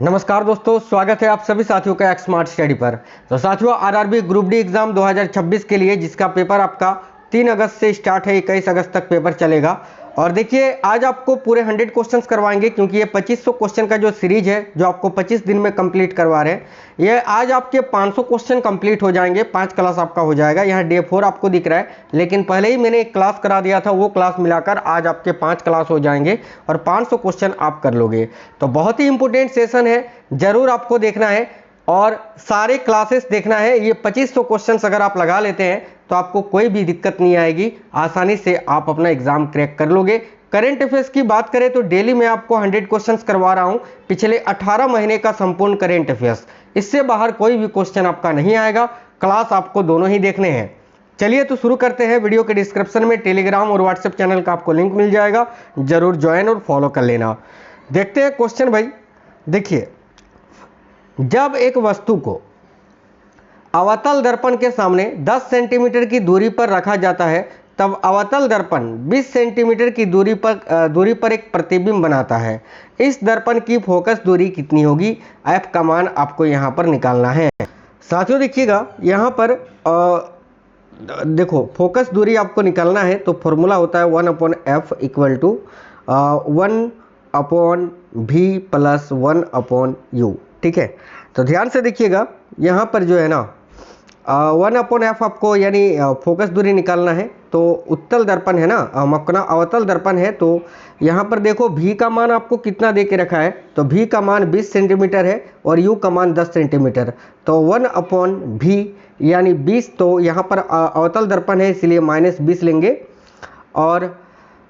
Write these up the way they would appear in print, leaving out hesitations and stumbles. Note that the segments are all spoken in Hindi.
नमस्कार दोस्तों, स्वागत है आप सभी साथियों का एक स्मार्ट स्टडी पर। तो साथियों, आरआरबी ग्रुप डी एग्जाम 2026 के लिए जिसका पेपर आपका 3 अगस्त से स्टार्ट है, 21 अगस्त तक पेपर चलेगा। और देखिए, आज आपको पूरे 100 क्वेश्चंस करवाएंगे, क्योंकि ये 2500 क्वेश्चन का जो सीरीज है जो आपको 25 दिन में कंप्लीट करवा रहे हैं, ये आज आपके 500 क्वेश्चन कंप्लीट हो जाएंगे। 5 क्लास आपका हो जाएगा। यहाँ डे 4 आपको दिख रहा है, लेकिन पहले ही मैंने एक क्लास करा दिया था, वो क्लास मिलाकर आज आपके 5 क्लास हो जाएंगे और 500 क्वेश्चन आप कर लोगे। तो बहुत ही इंपॉर्टेंट सेशन है, जरूर आपको देखना है और सारे क्लासेस देखना है। ये 2500 क्वेश्चंस अगर आप लगा लेते हैं तो आपको कोई भी दिक्कत नहीं आएगी, आसानी से आप अपना एग्जाम क्रैक कर लोगे। करंट अफेयर्स की बात करें तो डेली मैं आपको 100 क्वेश्चंस करवा रहा हूं, पिछले 18 महीने का संपूर्ण करंट अफेयर्स। इससे बाहर कोई भी क्वेश्चन आपका नहीं आएगा। क्लास आपको दोनों ही देखने हैं। चलिए तो शुरू करते हैं। वीडियो के डिस्क्रिप्शन में टेलीग्राम और व्हाट्सएप चैनल का आपको लिंक मिल जाएगा, जरूर ज्वाइन और फॉलो कर लेना। देखते हैं क्वेश्चन भाई। देखिए, जब एक वस्तु को अवतल दर्पण के सामने 10 सेंटीमीटर की दूरी पर रखा जाता है, तब अवतल दर्पण 20 सेंटीमीटर की दूरी पर एक प्रतिबिंब बनाता है। इस दर्पण की फोकस दूरी कितनी होगी? एफ का मान आपको यहाँ पर निकालना है। साथियों देखिएगा, यहाँ पर देखो, फोकस दूरी आपको निकालना है तो फॉर्मूला होता है 1/f equal to 1/v plus 1/u। ठीक है, तो ध्यान से देखिएगा, यहाँ पर जो है ना 1/f आपको यानी फोकस दूरी निकालना है। तो उत्तल दर्पण है ना, अपना अवतल दर्पण है, तो यहाँ पर देखो v का मान आपको कितना दे के रखा है, तो v का मान 20 सेंटीमीटर है और u का मान 10 सेंटीमीटर। तो 1/v यानी 20, तो यहाँ पर अवतल दर्पण है इसलिए -20 लेंगे, और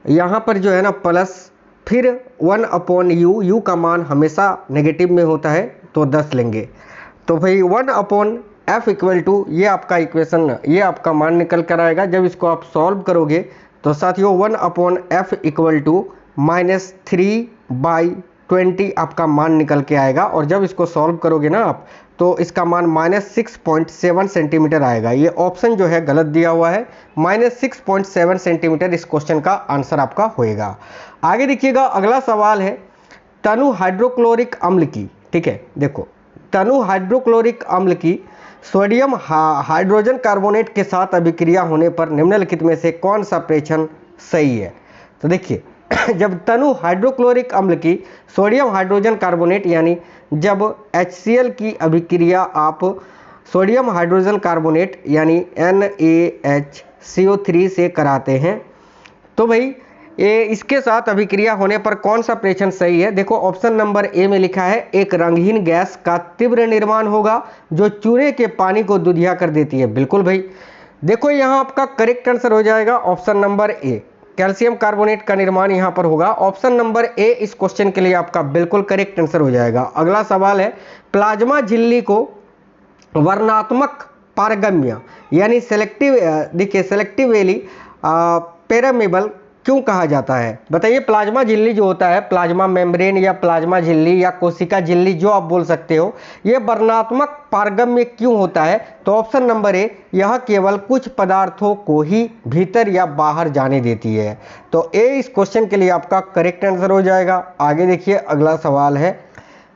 यहाँ पर जो है ना प्लस फिर 1/u, u का मान हमेशा नेगेटिव में होता है तो 10 लेंगे। तो भाई 1/f इक्वल टू, ये आपका इक्वेशन, ये आपका मान निकल कर आएगा। जब इसको आप सॉल्व करोगे तो साथियों 1/f इक्वल टू -3/20 आपका मान निकल के आएगा। और जब इसको सॉल्व करोगे ना आप, तो इसका मान -6.7 सेंटीमीटर आएगा। ये ऑप्शन जो है गलत दिया हुआ है, -6.7 सेंटीमीटर इस क्वेश्चन का आंसर आपका होएगा। आगे देखिएगा, अगला सवाल है तनु हाइड्रोक्लोरिक अम्ल की। ठीक है, देखो, तनु हाइड्रोक्लोरिक अम्ल की सोडियम हाइड्रोजन कार्बोनेट के साथ अभिक्रिया होने पर निम्नलिखित में से कौन सा प्रेक्षण सही है? तो देखिए, जब तनु हाइड्रोक्लोरिक अम्ल की सोडियम हाइड्रोजन कार्बोनेट यानी जब HCl की अभिक्रिया आप सोडियम हाइड्रोजन कार्बोनेट यानी NaHCO3 से कराते हैं, तो भाई ये इसके साथ अभिक्रिया होने पर कौन सा प्रेक्षण सही है? देखो, ऑप्शन नंबर ए में लिखा है एक रंगहीन गैस का तीव्र निर्माण होगा जो चूने के पानी को दुधिया कर देती है। बिल्कुल भाई, देखो यहाँ आपका करेक्ट आंसर हो जाएगा option number A, calcium carbonate का निर्माण यहाँ पर होगा। ऑप्शन नंबर ए इस क्वेश्चन के लिए आपका बिल्कुल करेक्ट आंसर हो जाएगा। अगला सवाल है, प्लाज्मा झिल्ली को वर्णात्मक पारगम्य यानी सेलेक्टिव, देखिए सेलेक्टिवली पेरमेबल क्यों कहा जाता है? बताइए, प्लाज्मा झिल्ली जो होता है, प्लाज्मा मेम्ब्रेन या प्लाज्मा झिल्ली या कोशिका झिल्ली जो आप बोल सकते हो, ये वर्णात्मक पारगम्य क्यों होता है? तो ऑप्शन नंबर ए, यह केवल कुछ पदार्थों को ही भीतर या बाहर जाने देती है। तो ए इस क्वेश्चन के लिए आपका करेक्ट आंसर हो जाएगा। आगे देखिए, अगला सवाल है,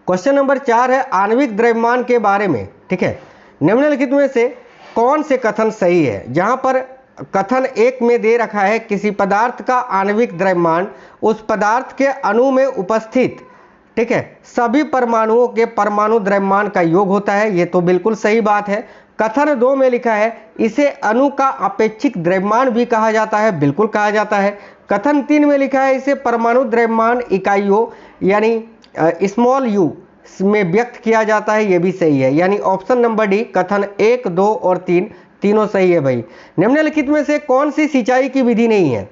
क्वेश्चन नंबर 4 है आणविक द्रव्यमान के बारे में। ठीक है, निम्नलिखित में से कौन से कथन सही है? जहां पर कथन 1 में दे रखा है किसी पदार्थ का आणविक द्रव्यमान उस पदार्थ के अणु में उपस्थित, ठीक है, सभी परमाणुओं के परमाणु द्रव्यमान का योग होता है, ये तो बिल्कुल सही बात है। कथन 2 में लिखा है इसे अणु का अपेक्षिक द्रव्यमान भी कहा जाता है, बिल्कुल कहा जाता है। कथन 3 में लिखा है इसे परमाणु द्रव्यमान इकाइयों यानी स्मॉल यू में व्यक्त किया जाता है, ये भी सही है। यानी ऑप्शन नंबर डी, कथन 1, 2 और 3 तीनों सही है भाई। निम्नलिखित में से कौन सी सिंचाई की विधि नहीं है?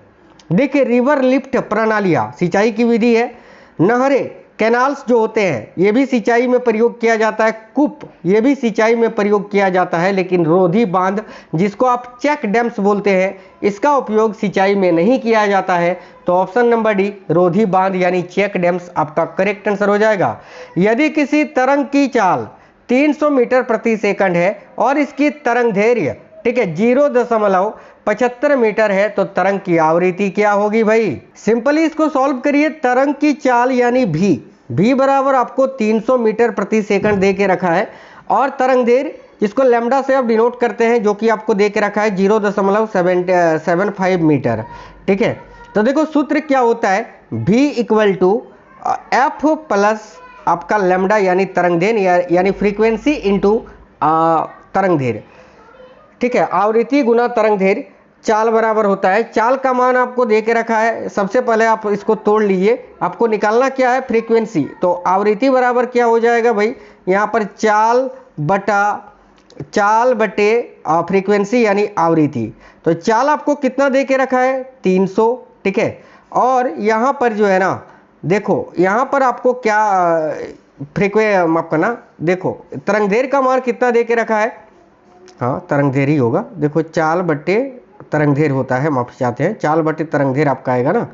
देखिए, रिवर लिफ्ट प्रणालियाँ सिंचाई की विधि है। नहरें, कैनाल्स जो होते हैं, ये भी सिंचाई में प्रयोग किया जाता है। कूप, ये भी सिंचाई में प्रयोग किया जाता है। लेकिन रोधी बांध, जिसको आप चेक डैम्स बोलते हैं, इसका उपयोग सिंचाई में नहीं किया जाता है। तो ऑप्शन नंबर डी, रोधी बांध यानी चेक डैम्स आपका करेक्ट आंसर हो जाएगा। यदि किसी तरंग की चाल 300 मीटर प्रति सेकंड है और इसकी तरंग दैर्घ्य, ठीक है, 0.75 मीटर है, तो तरंग की आवृत्ति क्या होगी भाई? सिंपली इसको सॉल्व करिए। तरंग की चाल यानी भी v बराबर आपको 300 मीटर प्रति सेकंड दे के रखा है, और तरंग देर जिसको लैम्डा से आप डिनोट करते हैं, जो कि आपको दे के रखा है 0.75 मीटर। ठीक है, तो देखो सूत्र क्या होता है, v equal to F plus आपका लैम्डा यानी तरंग देर यानी फ्रीक्वेंसी इंटू तरंग देर। ठीक है, आवृत्ति गुना तरंग देर चाल बराबर होता है। चाल का मान आपको दे के रखा है, सबसे पहले आप इसको तोड़ लीजिए, आपको निकालना क्या है, फ्रीक्वेंसी। तो आवृत्ति बराबर क्या हो जाएगा भाई, यहाँ पर चाल बटे फ्रीक्वेंसी यानी आवृत्ति। तो चाल आपको कितना दे के रखा है, 300। ठीक है, और यहाँ पर जो है ना, देखो यहाँ पर आपको क्या आपका ना, देखो तरंग देर का मान कितना दे के रखा है, हाँ तरंग देर ही होगा। देखो चाल बटे तरंग देर होता है, माफी चाहते हैं, चाल बटे तरंग देर आपका आएगा ना,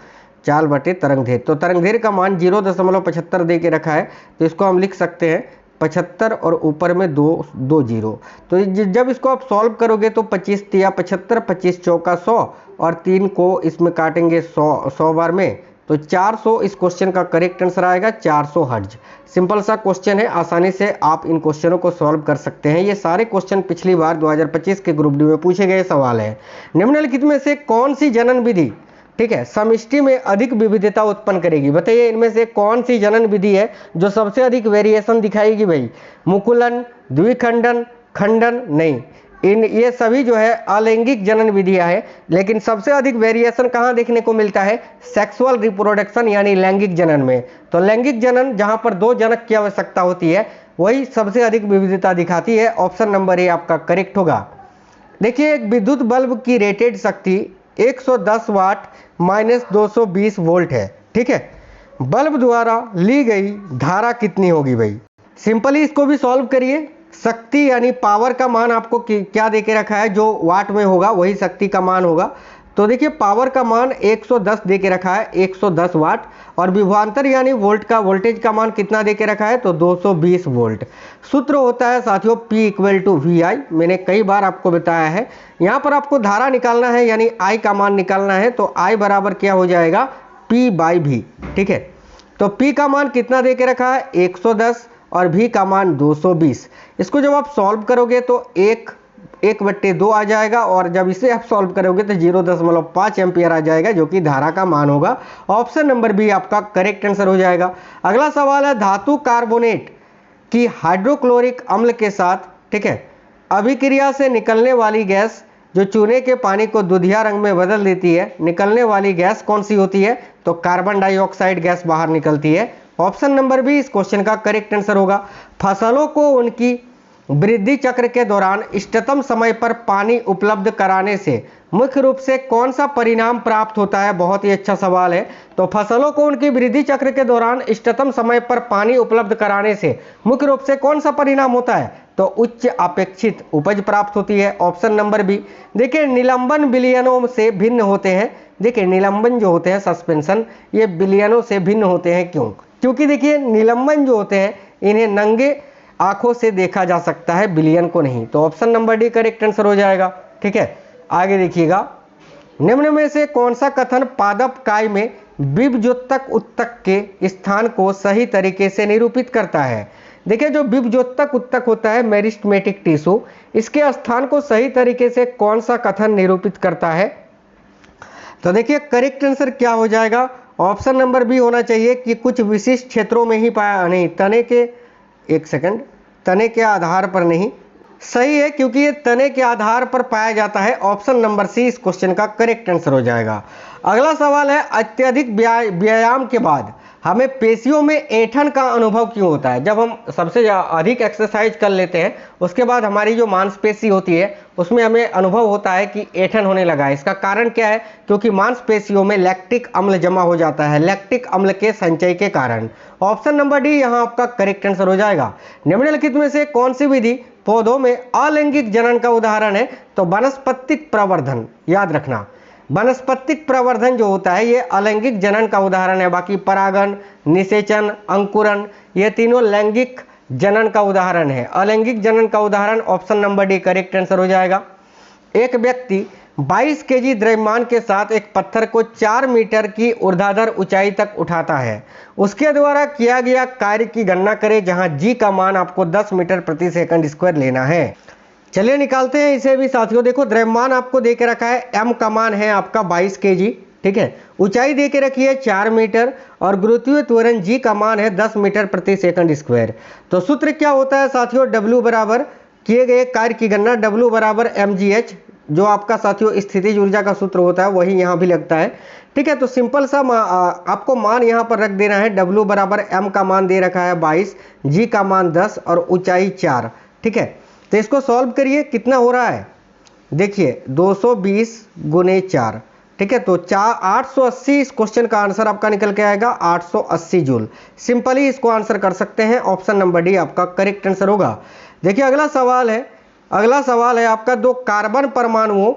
चाल बटे तरंग देर। तो तरंग देर का मान 0.75 दे के रखा है, तो इसको हम लिख सकते हैं 75 और ऊपर में 2 जीरो। तो जब इसको आप सॉल्व करोगे तो 25 तिया 75, 25 चौका 100 और 3 को इसमें काटेंगे 100 बार में, तो 400 इस क्वेश्चन का करेक्ट आंसर आएगा, 400 हर्ट्ज। सिंपल सा क्वेश्चन है, आसानी से आप इन क्वेश्चनों को सॉल्व कर सकते हैं। ये सारे क्वेश्चन पिछली बार 2025 के ग्रुप डी में पूछे गए सवाल है। निम्नलिखित में से कौन सी जनन विधि, ठीक है, समष्टि में अधिक विविधता उत्पन्न करेगी? बताइए इनमें से कौन सी जनन विधि है जो सबसे अधिक वेरिएशन दिखाएगी भाई? मुकुलन, द्विखंडन, खंडन? नहीं, ये सभी जो है अलैंगिक जनन विधियां है, लेकिन सबसे अधिक वेरिएशन कहाँ देखने को मिलता है? सेक्सुअल रिप्रोडक्शन यानी लैंगिक जनन में। तो लैंगिक जनन जहां पर 2 जनक की आवश्यकता होती है, वही सबसे अधिक विविधता दिखाती है। ऑप्शन नंबर ए आपका करेक्ट होगा। देखिए, एक विद्युत बल्ब की रेटेड शक्ति 110 वाट माइनस 220 वोल्ट है। ठीक है, बल्ब द्वारा ली गई धारा कितनी होगी भाई? सिंपली इसको भी सॉल्व करिए। शक्ति यानी पावर का मान आपको क्या दे के रखा है, जो वाट में होगा वही शक्ति का मान होगा। तो देखिए पावर का मान 110 दे के रखा है, 110 वाट, और विभवांतर यानी वोल्ट का वोल्टेज का मान कितना दे के रखा है, तो 220 वोल्ट। सूत्र होता है साथियों P इक्वल टू VI, मैंने कई बार आपको बताया है। यहाँ पर आपको धारा निकालना है यानी I का मान निकालना है, तो I बराबर क्या हो जाएगा, P/V। ठीक है, तो P का मान कितना दे के रखा है, 110, और V का मान 220। इसको जब आप सॉल्व करोगे तो 1/2 आ जाएगा, और जब इसे आप सॉल्व करोगे तो 0.5 एम्पियर आ जाएगा, जो कि धारा का मान होगा। ऑप्शन नंबर बी आपका करेक्ट आंसर हो जाएगा। अगला सवाल है, धातु कार्बोनेट की हाइड्रोक्लोरिक अम्ल के साथ, ठीक है, अभिक्रिया से निकलने वाली गैस जो चूने के पानी को दुधिया रंग में बदल देती है, निकलने वाली गैस कौन सी होती है? तो कार्बन डाइऑक्साइड गैस बाहर निकलती है। ऑप्शन नंबर बी इस क्वेश्चन का करेक्ट आंसर होगा। फसलों को उनकी वृद्धि चक्र के दौरान इष्टतम समय पर पानी उपलब्ध कराने से मुख्य रूप से कौन सा परिणाम प्राप्त होता है? बहुत ही अच्छा सवाल है। तो फसलों को उनकी वृद्धि चक्र के दौरान इष्टतम समय पर पानी उपलब्ध कराने से मुख्य रूप से कौन सा परिणाम होता है? तो उच्च अपेक्षित उपज प्राप्त होती है। Option number B. देखिए, निलंबन विलयनों से भिन्न होते हैं। देखिए, निलंबन जो होते हैं सस्पेंशन, ये विलयनों से भिन्न होते हैं। क्यों? क्योंकि देखिए निलंबन जो होते हैं इन्हें नंगे आंखों से देखा जा सकता है, विलयन को नहीं। तो option number D correct answer हो जाएगा। ठीक है, आगे देखिएगा, निम्न में से कौन सा कथन पादप काय में विभज्योतक उत्तक के स्थान को सही तरीके से निरूपित करता है? देखिए, जो विभज्योतक उत्तक होता है मेरिस्टेमेटिक टिश्यू, इसके स्थान को सही तरीके से कौन सा कथन निरूपित करता है? तो देखिए करेक्ट आंसर क्या हो जाएगा, ऑप्शन नंबर बी होना चाहिए कि कुछ विशिष्ट क्षेत्रों में ही पाया, नहीं तने के, एक सेकंड, तने के आधार पर नहीं, सही है क्योंकि ये तने के आधार पर पाया जाता है। ऑप्शन नंबर सी इस क्वेश्चन का करेक्ट आंसर हो जाएगा। अगला सवाल है, अत्यधिक व्यायाम के बाद हमें पेशियों में ऐंठन का अनुभव क्यों होता है? जब हम सबसे अधिक एक्सरसाइज कर लेते हैं उसके बाद हमारी जो मांसपेशी होती है उसमें हमें अनुभव होता है कि ऐंठन होने लगा है। इसका कारण क्या है? क्योंकि मांसपेशियों में लैक्टिक अम्ल जमा हो जाता है, लैक्टिक अम्ल के संचय के कारण। ऑप्शन नंबर डी यहाँ आपका करेक्ट आंसर हो जाएगा। निम्नलिखित में से कौन सी विधि पौधों में अलैंगिक जनन का उदाहरण है? तो वानस्पतिक प्रवर्धन। याद रखना, वानस्पतिक प्रवर्धन जो होता है ये अलैंगिक जनन का उदाहरण है। बाकी परागण, निषेचन, अंकुरन, ये तीनों लैंगिक जनन का उदाहरण है। अलैंगिक जनन का उदाहरण option number D correct answer हो जाएगा। एक व्यक्ति 22 केजी द्रव्यमान के साथ एक पत्थर को 4 मीटर की ऊर्ध्वाधर ऊंचाई तक उठाता है। उसके द्वारा किया गया कार्य की गणना करें, जहां जी का मान आपको 10 मीटर प्रति सेकंड स्क्वायर लेना है। चलिए निकालते हैं इसे भी साथियों। देखो द्रव्यमान आपको दे के रखा है, एम का मान है आपका 22 केजी, ठीक है। ऊंचाई दे के रखी है 4 मीटर और गुरुत्वीय त्वरण जी का मान है 10 मीटर प्रति सेकंड स्क्वायर। तो सूत्र क्या होता है साथियों, डब्ल्यू बराबर किए गए कार्य की गणना डब्ल्यू बराबर mgh, जो आपका साथियों स्थितिज ऊर्जा का सूत्र होता है वही यहाँ भी लगता है, ठीक है। तो सिंपल सा आपको मान यहाँ पर रख देना है। डब्ल्यू बराबर एम का मान दे रखा है 22, जी का मान 10 और ऊंचाई 4, ठीक है। तो इसको सॉल्व करिए, कितना हो रहा है देखिए 220 गुने 4, ठीक है। तो 880 इस क्वेश्चन का आंसर आपका निकल के आएगा 880 जूल। सिंपली इसको आंसर कर सकते हैं, ऑप्शन नंबर डी आपका करेक्ट आंसर होगा। देखिए अगला सवाल है आपका, दो कार्बन परमाणुओं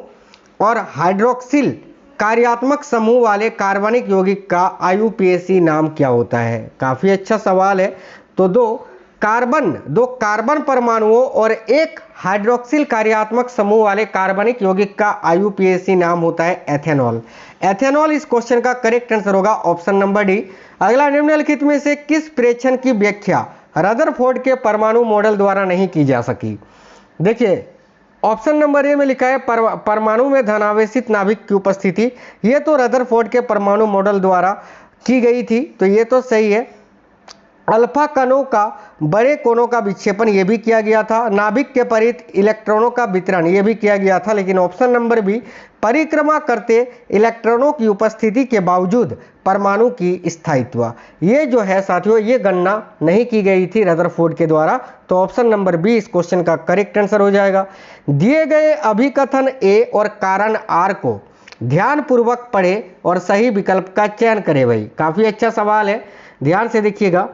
और हाइड्रोक्सिल कार्यात्मक समूह वाले कार्बनिक यौगिक का IUPAC नाम क्या होता है। काफी अच्छा सवाल है। तो दो कार्बन परमाणुओं और एक हाइड्रोक्सिल कार्यात्मक समूह वाले कार्बनिक यौगिक का IUPAC नाम होता है एथेनॉल। एथेनॉल इस क्वेश्चन का करेक्ट आंसर होगा, ऑप्शन नंबर डी। अगला, निम्नलिखित में से किस प्रेक्षण की व्याख्या रदरफोर्ड के परमाणु मॉडल द्वारा नहीं की जा सकी। देखिए ऑप्शन नंबर ए में लिखा है परमाणु में धनावेशित नाभिक की उपस्थिति, ये तो रदरफोर्ड के परमाणु मॉडल द्वारा की गई थी, तो ये तो सही है। अल्फा कणों का बड़े कोणों का विक्षेपण ये भी किया गया था। नाभिक के परित इलेक्ट्रॉनों का वितरण ये भी किया गया था। लेकिन ऑप्शन नंबर बी, परिक्रमा करते इलेक्ट्रॉनों की उपस्थिति के बावजूद परमाणु की स्थायित्व, ये जो है साथियों ये गणना नहीं की गई थी रदरफोर्ड के द्वारा। तो ऑप्शन नंबर बी इस क्वेश्चन का करेक्ट आंसर हो जाएगा। दिए गए अभिकथन ए और कारण आर को ध्यानपूर्वक पढ़े और सही विकल्प का चयन करें। भाई काफी अच्छा सवाल है, ध्यान से देखिएगा।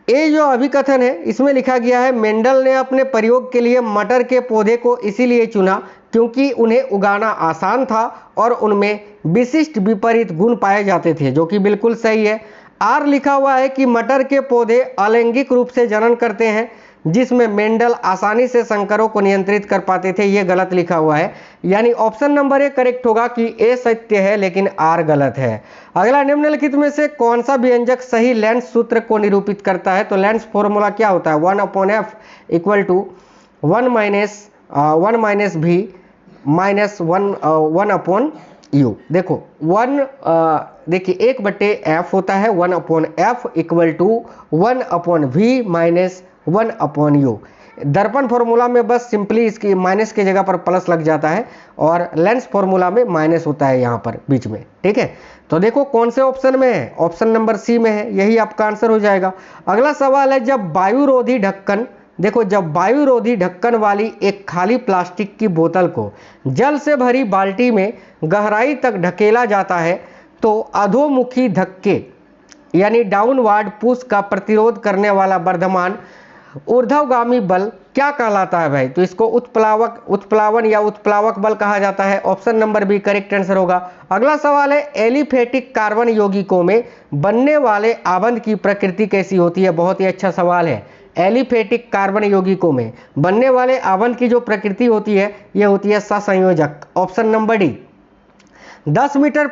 ये जो अभिकथन है इसमें लिखा गया है, मेंडल ने अपने प्रयोग के लिए मटर के पौधे को इसीलिए चुना क्योंकि उन्हें उगाना आसान था और उनमें विशिष्ट विपरीत गुण पाए जाते थे, जो कि बिल्कुल सही है। आर लिखा हुआ है कि मटर के पौधे अलैंगिक रूप से जनन करते हैं, जिसमें मेंडल आसानी से संकरों को नियंत्रित कर पाते थे, ये गलत लिखा हुआ है। यानी ऑप्शन नंबर ए करेक्ट होगा कि ए सत्य है लेकिन आर गलत है। अगला, निम्नलिखित में से कौन सा व्यंजक सही लेंस सूत्र को निरूपित करता है। तो लेंस फॉर्मूला क्या होता है, 1/f equal to 1 minus v minus 1/u। देखो 1 देखिए 1/f होता है, 1/f equal to 1/v minus 1/u। दर्पण फॉर्मूला में बस सिंपली इसकी माइनस की जगह पर प्लस लग जाता है और लेंस फॉर्मूला में माइनस होता है यहाँ पर बीच में, ठीक है। तो देखो कौन से ऑप्शन में है, ऑप्शन नंबर सी में है, यही आपका आंसर हो जाएगा। अगला सवाल है, जब वायुरोधी ढक्कन, देखो जब वायुरोधी ढक्कन वाली एक खाली प्लास्टिक की बोतल को जल से भरी बाल्टी में गहराई तक ढकेला जाता है तो अधोमुखी धक्के यानी डाउनवर्ड पुश का प्रतिरोध करने वाला वर्धमान ऊर्ध्वगामी बल क्या कहलाता है। भाई तो इसको उत्प्लावन या उत्प्लावक बल कहा जाता है। Option number B correct answer होगा। अगला सवाल है, एलिफेटिक कार्बन यौगिकों में बनने वाले आबंध की प्रकृति कैसी होती है। बहुत ही अच्छा सवाल है। एलिफेटिक कार्बन यौगिकों में बनने वाले आबंध की जो प्रकृति होती है यह होती है सहसंयोजक। Option number D. 10 मीटर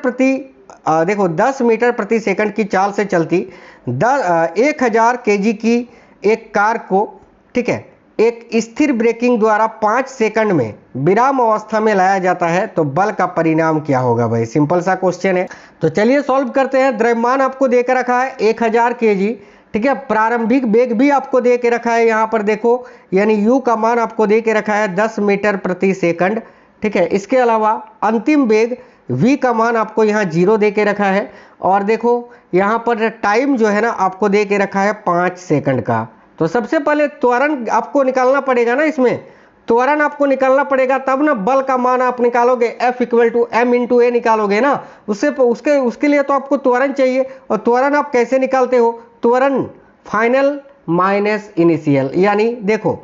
प्रति सेकंड की चाल से चलती 1000 kg की एक कार को, ठीक है, एक स्थिर ब्रेकिंग द्वारा 5 सेकंड में विराम अवस्था में लाया जाता है तो बल का परिणाम क्या होगा। भाई सिंपल सा क्वेश्चन है, तो चलिए सॉल्व करते हैं। द्रव्यमान आपको देकर रखा है 1000 kg, ठीक है। प्रारंभिक वेग भी आपको दे के रखा है यहाँ पर देखो, यानी u का मान आपको दे के रखा है 10 मीटर प्रति सेकंड, ठीक है। इसके अलावा अंतिम वेग v का मान आपको यहाँ 0 दे के रखा है और देखो यहाँ पर टाइम जो है ना आपको दे के रखा है 5 सेकंड का। तो सबसे पहले त्वरण आपको निकालना पड़ेगा ना, इसमें त्वरण आपको निकालना पड़ेगा, तब ना बल का मान आप निकालोगे। F equal to m into a निकालोगे ना, उसके लिए तो आपको त्वरण चाहिए। और त्वरण आप कैसे निकालते हो, त्वरण फाइनल माइनस इनिशियल, यानी देखो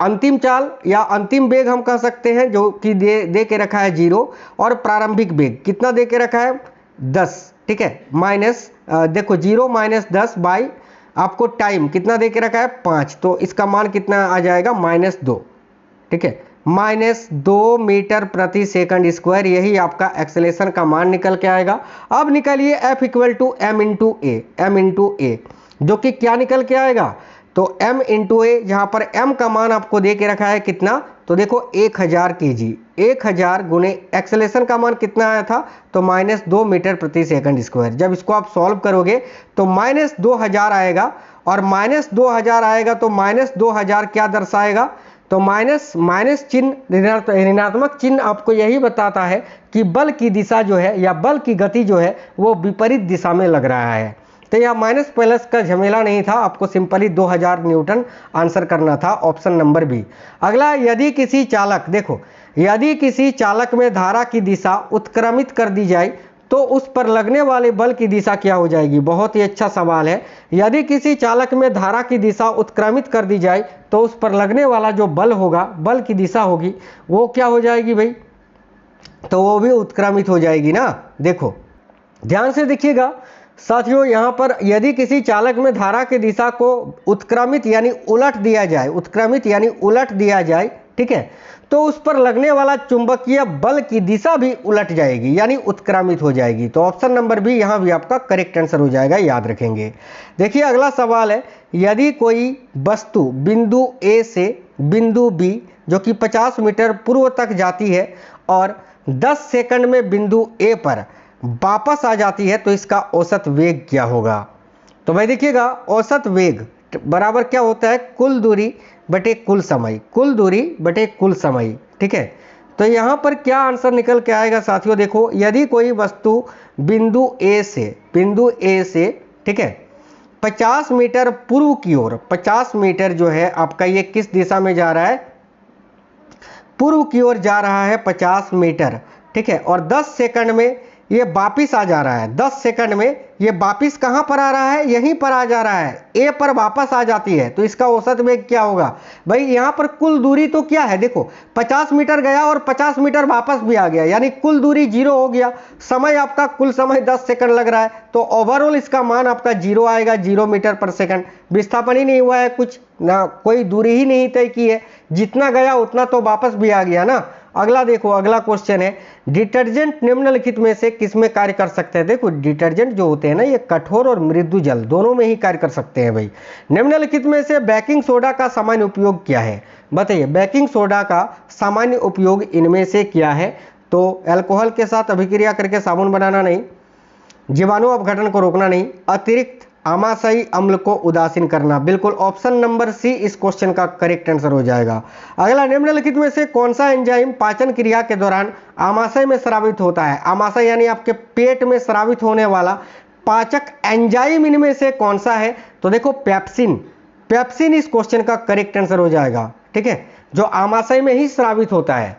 अंतिम चाल या अंतिम वेग हम कह सकते हैं जो कि दे के रखा है 0 और प्रारंभिक वेग कितना दे के रखा है 10, ठीक है। माइनस देखो 0 माइनस 10 बाई आपको टाइम कितना दे के रखा है 5, तो इसका मान कितना आ जाएगा -2, ठीक है। -2 मीटर प्रति सेकंड स्क्वायर, यही आपका एक्सेलेरेशन का मान निकल के आएगा। अब निकलिए F equal to m into a, जो कि क्या निकल के आएगा, तो m इंटू ए, जहाँ पर m का मान आपको दे के रखा है कितना, तो देखो 1000 kg, 1000 गुने एक्सेलेरेशन का मान कितना आया था, तो -2 मीटर प्रति सेकंड स्क्वायर। जब इसको आप सॉल्व करोगे तो -2000 आएगा, और -2000 आएगा तो -2000 क्या दर्शाएगा, तो माइनस चिन्ह, ऋणात्मक चिन्ह आपको यही बताता है कि बल की दिशा जो है या बल की गति जो है वो विपरीत दिशा में लग रहा है। तो यह माइनस प्लस का झमेला नहीं था, आपको सिंपली 2000 न्यूटन आंसर करना था, ऑप्शन नंबर बी। अगला, यदि किसी चालक, देखो यदि किसी चालक में धारा की दिशा उत्क्रमित कर दी जाए तो उस पर लगने वाले बल की दिशा क्या हो जाएगी। बहुत ही अच्छा सवाल है। यदि किसी चालक में धारा की दिशा उत्क्रमित कर दी जाए तो उस पर लगने वाला जो बल होगा, बल की दिशा होगी, वो क्या हो जाएगी भाई, तो वो भी उत्क्रमित हो जाएगी ना। देखो ध्यान से देखिएगा साथियों, यहाँ पर यदि किसी चालक में धारा की दिशा को उत्क्रमित यानी उलट दिया जाए, उत्क्रमित यानी उलट दिया जाए, ठीक है, तो उस पर लगने वाला चुंबकीय बल की दिशा भी उलट जाएगी यानी उत्क्रमित हो जाएगी। तो ऑप्शन नंबर बी यहाँ भी आपका करेक्ट आंसर हो जाएगा, याद रखेंगे। देखिए अगला सवाल है, यदि कोई वस्तु बिंदु ए से बिंदु बी जो कि 50 मीटर पूर्व तक जाती है और 10 सेकंड में बिंदु ए पर वापस आ जाती है तो इसका औसत वेग क्या होगा। तो भाई देखिएगा, औसत वेग बराबर क्या होता है, कुल दूरी बटे कुल समय, कुल दूरी बटे कुल समय, ठीक है। तो यहाँ पर क्या आंसर निकल के आएगा साथियों, देखो यदि कोई वस्तु बिंदु ए से ठीक है 50 मीटर पूर्व की ओर, 50 मीटर जो है आपका ये किस दिशा में जा रहा है, पूर्व की ओर जा रहा है 50 मीटर, ठीक है, और 10 सेकंड में ये वापिस आ जा रहा है, 10 सेकंड में ये वापिस कहाँ पर आ रहा है, यहीं पर आ जा रहा है, ए पर वापस आ जाती है, तो इसका औसत वेग क्या होगा। भाई यहाँ पर कुल दूरी तो क्या है, देखो 50 मीटर गया और 50 मीटर वापस भी आ गया, यानी कुल दूरी 0 हो गया, समय आपका कुल समय 10 सेकंड लग रहा है, तो ओवरऑल इसका मान आपका 0 आएगा, 0 मीटर पर सेकंड। विस्थापन ही नहीं हुआ है कुछ ना, कोई दूरी ही नहीं तय की है, जितना गया उतना तो वापस भी आ गया ना। अगला देखो, अगला क्वेश्चन है, डिटर्जेंट निम्नलिखित में से किस में कार्य कर सकते हैं। देखो डिटर्जेंट जो होते हैं ना, ये कठोर और मृदु जल दोनों में ही कार्य कर सकते हैं भाई। निम्नलिखित में से बेकिंग सोडा का सामान्य उपयोग क्या है, बताइए बेकिंग सोडा का सामान्य उपयोग इनमें से क्या है। तो अल्कोहल के साथ अभिक्रिया करके साबुन बनाना नहीं, जीवाणु अपघटन को रोकना नहीं, अतिरिक्त आमाशयी अम्ल को उदासीन करना, बिल्कुल ऑप्शन नंबर सी इस क्वेश्चन का करेक्ट आंसर हो जाएगा। अगला, निम्नलिखित में से कौन सा एंजाइम पाचन क्रिया के दौरान आमाशय में स्रावित होता है। आमाशय यानी आपके पेट में स्रावित होने वाला पाचक एंजाइम इनमें से कौन सा है, तो देखो पेप्सिन, पेप्सिन इस क्वेश्चन का करेक्ट आंसर हो जाएगा, ठीक है, जो आमाशय में ही स्रावित होता है,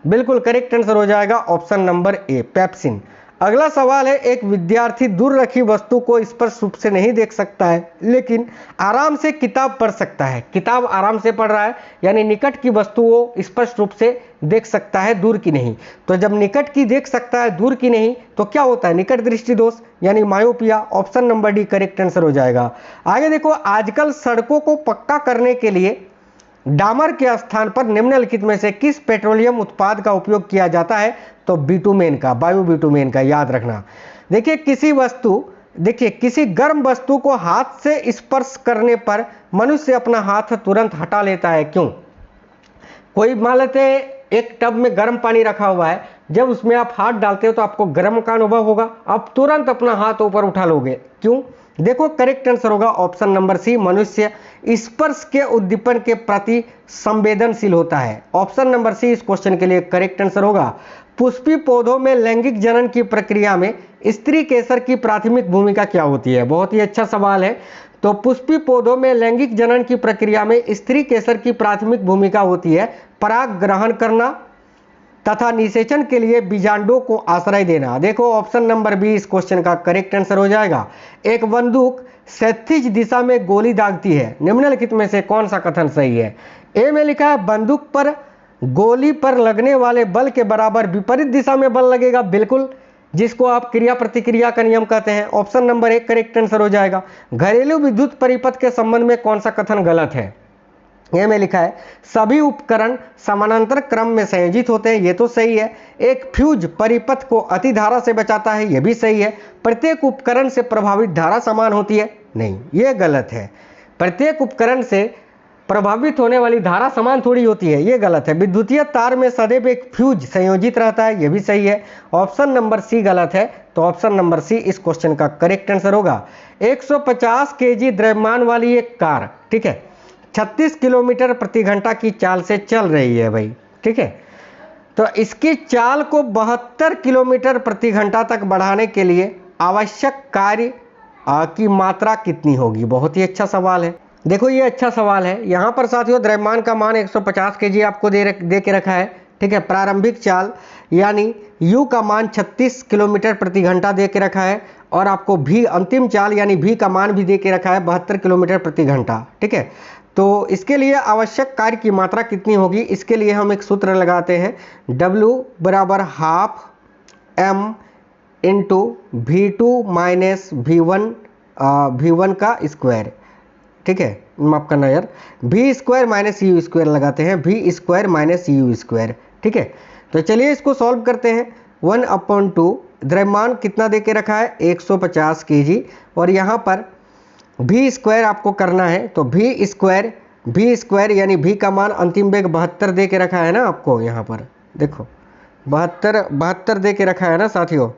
बिल्कुल करेक्ट आंसर हो जाएगा ऑप्शन नंबर ए, पेप्सिन। अगला सवाल है, एक विद्यार्थी दूर रखी वस्तु को स्पष्ट रूप से नहीं देख सकता है लेकिन आराम से किताब पढ़ सकता है, किताब आराम से पढ़ रहा है यानी निकट की वस्तु वो स्पष्ट रूप से देख सकता है, दूर की नहीं। तो जब निकट की देख सकता है दूर की नहीं तो क्या होता है, निकट दृष्टि दोष यानी myopia, option number D correct answer हो जाएगा। आगे देखो, आजकल सड़कों को पक्का करने के लिए डामर के स्थान पर निम्नलिखित में से किस पेट्रोलियम उत्पाद का उपयोग किया जाता है, तो बिटुमेन का, बायो बिटुमेन का, याद रखना। देखिए किसी गर्म वस्तु को हाथ से स्पर्श करने पर मनुष्य अपना हाथ तुरंत हटा लेता है, क्यों। कोई मान लेते हैं एक टब में गर्म पानी रखा हुआ है, जब उसमें आप हाथ डालते हो तो आपको गर्म का अनुभव होगा, आप तुरंत अपना हाथ ऊपर उठा लोगे, क्यों। देखो करेक्ट आंसर होगा ऑप्शन नंबर सी, मनुष्य स्पर्श के उद्दीपन के प्रति संवेदनशील होता है, ऑप्शन नंबर सी इस क्वेश्चन के लिए करेक्ट आंसर होगा। पुष्पी पौधों में लैंगिक जनन की प्रक्रिया में स्त्री केसर की प्राथमिक भूमिका क्या होती है, बहुत ही अच्छा सवाल है। तो पुष्पी पौधों में लैंगिक जनन की प्रक्रिया में स्त्री केसर की प्राथमिक भूमिका होती है पराग ग्रहण करना तथा निषेचन के लिए बीजांडों को आश्रय देना। देखो ऑप्शन नंबर बी इस क्वेश्चन का करेक्ट आंसर हो जाएगा। एक बंदूक क्षैतिज दिशा में गोली दागती है, निम्नलिखित में से कौन सा कथन सही है। ए में लिखा है बंदूक पर गोली पर लगने वाले बल के बराबर विपरीत दिशा में बल लगेगा, बिल्कुल, जिसको आप क्रिया प्रतिक्रिया का नियम कहते हैं, ऑप्शन नंबर एक करेक्ट आंसर हो जाएगा। घरेलू विद्युत परिपथ के संबंध में कौन सा कथन गलत है, ये में लिखा है सभी उपकरण समानांतर क्रम में संयोजित होते हैं, ये तो सही है। एक फ्यूज परिपथ को अतिधारा से बचाता है, ये भी सही है। प्रत्येक उपकरण से प्रभावित धारा समान होती है, नहीं, ये गलत है। प्रत्येक उपकरण से प्रभावित होने वाली धारा समान थोड़ी होती है, ये गलत है। विद्युतीय तार में सदैव एक फ्यूज संयोजित रहता है, ये भी सही है। ऑप्शन नंबर सी गलत है, तो ऑप्शन नंबर सी इस क्वेश्चन का करेक्ट आंसर होगा। 150 केजी द्रव्यमान वाली एक कार, ठीक है, 36 किलोमीटर प्रति घंटा की चाल से चल रही है भाई, ठीक है। तो इसकी चाल को 72 किलोमीटर प्रति घंटा तक बढ़ाने के लिए आवश्यक कार्य की मात्रा कितनी होगी? बहुत ही अच्छा सवाल है। देखो ये अच्छा सवाल है। यहाँ पर साथियों द्रव्यमान का मान 150 केजी आपको दे के रखा है, ठीक है। प्रारंभिक चाल यानी u का मान 36 किलोमीटर प्रति घंटा दे के रखा है, और आपको v अंतिम चाल यानी v का मान भी दे के रखा है 72 किलोमीटर प्रति घंटा, ठीक है। तो इसके लिए आवश्यक कार्य की मात्रा कितनी होगी? इसके लिए हम एक सूत्र लगाते हैं, W बराबर half m into V2 minus V1 का स्क्वायर, ठीक है, माफ करना यार, v square minus you square लगाते हैं, v square minus you square, ठीक है। तो चलिए इसको सॉल्व करते हैं। 1/2 द्रव्यमान कितना दे के रखा है? 150 केजी, और यहाँ पर v स्क्वायर आपको करना है, तो v स्क्वायर यानी v का मान अंतिम वेग 72 दे के रखा है ना आपको, यहाँ पर देखो 72 दे के रखा है ना साथियों।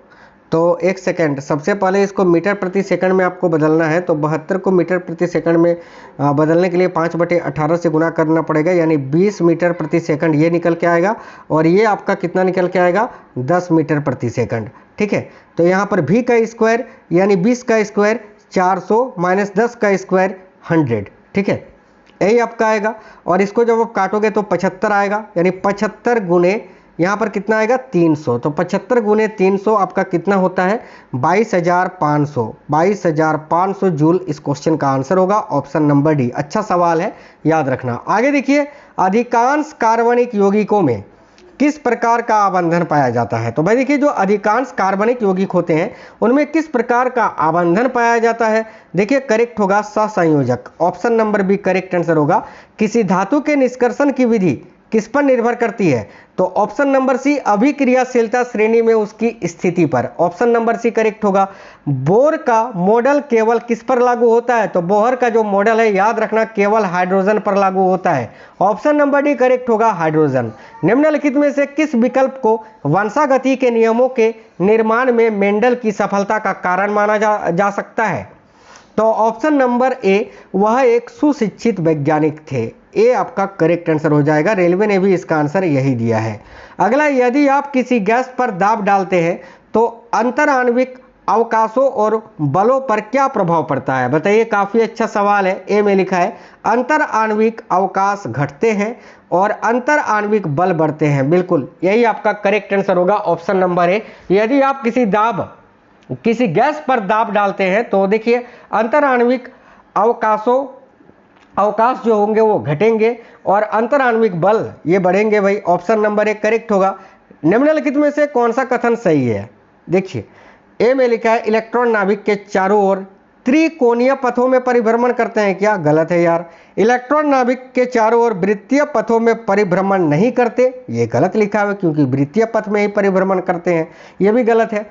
तो एक सेकंड, सबसे पहले इसको मीटर प्रति सेकंड में आपको बदलना है, तो 72 को मीटर प्रति सेकंड में बदलने के लिए 5/18 से गुना करना पड़ेगा, यानी 20 मीटर प्रति सेकंड ये निकल के आएगा, और ये आपका कितना निकल के आएगा? 10 मीटर प्रति सेकंड, ठीक है। तो यहाँ पर v का स्क्वायर यानी 20 का स्क्वायर 400 माइनस 10 का स्क्वायर 100, ठीक है, यही आपका आएगा। और इसको जब आप काटोगे तो 75 आएगा, यानी 75 गुने यहाँ पर कितना आएगा? 300। तो 75 गुने 300 आपका कितना होता है? 22,500 जूल इस क्वेश्चन का आंसर होगा, ऑप्शन नंबर डी। अच्छा सवाल है, याद रखना। आगे देखिए, अधिकांश कार्बनिक यौगिकों में किस प्रकार का आबंधन पाया जाता है? तो भाई देखिए, जो अधिकांश कार्बनिक यौगिक होते हैं उनमें किस प्रकार का आबंधन पाया जाता है? देखिए करेक्ट होगा सहसंयोजक, option number B correct answer होगा। किसी धातु के निष्कर्षण की विधि किस पर निर्भर करती है? तो ऑप्शन नंबर सी अभिक्रियाशीलता श्रेणी में उसकी स्थिति पर, ऑप्शन नंबर सी करेक्ट होगा। बोर का मॉडल केवल किस पर लागू होता है? तो बोहर का जो मॉडल है याद रखना केवल हाइड्रोजन पर लागू होता है, ऑप्शन नंबर डी करेक्ट होगा, हाइड्रोजन। निम्नलिखित में से किस विकल्प को वंशागति के नियमों के निर्माण में मेंडल की सफलता का कारण माना जा सकता है? तो ऑप्शन नंबर ए, वह एक सुशिक्षित वैज्ञानिक थे, ए आपका करेक्ट आंसर हो जाएगा। रेलवे ने भी इसका आंसर यही दिया है। अगला, यदि आप किसी गैस पर दाब डालते हैं तो अंतराण्विक अवकाशों और बलों पर क्या प्रभाव पड़ता है? बताइए, काफी अच्छा सवाल है। ए में लिखा है अंतराण्विक अवकाश घटते हैं और अंतराण्विक बल बढ़ते हैं, बिल्कुल यही आपका करेक्ट आंसर होगा, ऑप्शन नंबर ए। यदि आप किसी गैस पर दाब डालते हैं तो देखिए अंतराण्विक अवकाश जो होंगे वो घटेंगे और अंतराण्विक बल ये बढ़ेंगे भाई, ऑप्शन नंबर एक करेक्ट होगा। निम्नलिखित में से कौन सा कथन सही है? देखिए, ए में लिखा है इलेक्ट्रॉन नाभिक के चारों ओर त्रिकोणीय पथों में परिभ्रमण करते हैं, क्या? गलत है यार। इलेक्ट्रॉन नाभिक के चारों ओर वृत्तीय पथों में परिभ्रमण नहीं करते, ये गलत लिखा है, क्योंकि वृत्तीय पथ में ही परिभ्रमण करते हैं, ये भी गलत है।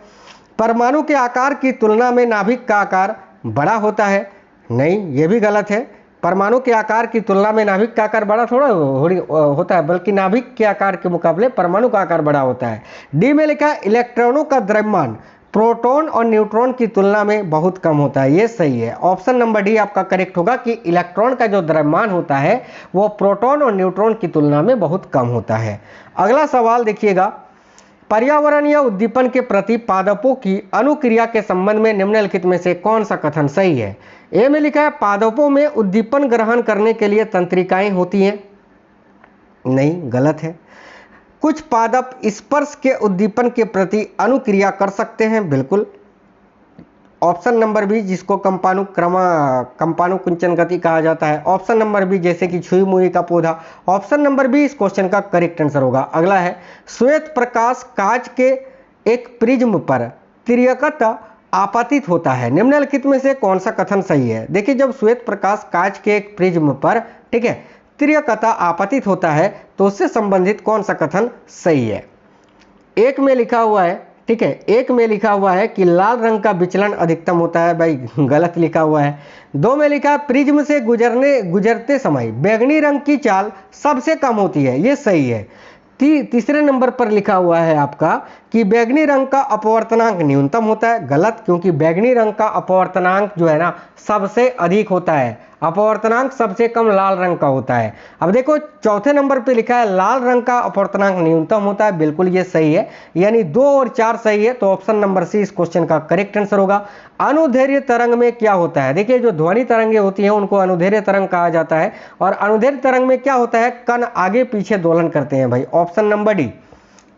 परमाणु के आकार की तुलना में नाभिक का आकार बड़ा होता है, नहीं, ये भी गलत है। परमाणु के आकार की तुलना में नाभिक का आकार बड़ा थोड़ा होता है, बल्कि नाभिक के आकार के मुकाबले परमाणु का आकार बड़ा होता है। डी में लिखा है इलेक्ट्रॉनों का द्रव्यमान प्रोटॉन और न्यूट्रॉन की तुलना में बहुत कम होता है, ये सही है, ऑप्शन नंबर डी आपका करेक्ट होगा कि इलेक्ट्रॉन का जो द्रव्यमान होता है वो प्रोटॉन और न्यूट्रॉन की तुलना में बहुत कम होता है। अगला सवाल देखिएगा, पर्यावरण या उद्दीपन के प्रति पादपों की अनुक्रिया के संबंध में निम्नलिखित में से कौन सा कथन सही है? ए में लिखा है पादपों में उद्दीपन ग्रहण करने के लिए तंत्रिकाएं होती हैं, नहीं, गलत है। कुछ पादप स्पर्श के उद्दीपन के प्रति अनुक्रिया कर सकते हैं, बिल्कुल, ऑप्शन नंबर बी जिसको कंपाणु कुंचन गति कहा जाता है, ऑप्शन नंबर बी जैसे कि छुई मुई का पौधा, ऑप्शन नंबर बी इस क्वेश्चन का करेक्ट आंसर होगा। अगला है श्वेत प्रकाश कांच के एक प्रिज्म पर तिर्यकतः आपतित होता है, निम्नलिखित में से कौन सा कथन सही है? देखिए, जब श्वेत प्रकाश कांच के एक प्रिज्म पर, ठीक है, तृतीयकता आपतित होता है तो उससे संबंधित कौन सा कथन सही है? एक में लिखा हुआ है, ठीक है, एक में लिखा हुआ है कि लाल रंग का विचलन अधिकतम होता है, भाई गलत लिखा हुआ है। दो में लिखा है प्रिज्म से गुजरते समय बैंगनी रंग की चाल सबसे कम होती है, ये सही है। तीसरे नंबर पर लिखा हुआ है आपका कि बैंगनी रंग का अपवर्तनांक न्यूनतम होता है, गलत, क्योंकि बैंगनी रंग का अपवर्तनांक जो है ना सबसे अधिक होता है, अपवर्तनांक सबसे कम लाल रंग का होता है। अब देखो चौथे नंबर पे लिखा है लाल रंग का अपवर्तनांक न्यूनतम होता है, बिल्कुल ये सही है, यानी 2 और 4 सही है, तो ऑप्शन नंबर सी इस क्वेश्चन का करेक्ट आंसर होगा। अनुदैर्ध्य तरंग में क्या होता है? देखिए जो ध्वनि तरंगे होती हैं उनको अनुदैर्ध्य तरंग कहा जाता है, और अनुदैर्ध्य तरंग में क्या होता है, कण आगे पीछे दोलन करते हैं भाई। Option number D.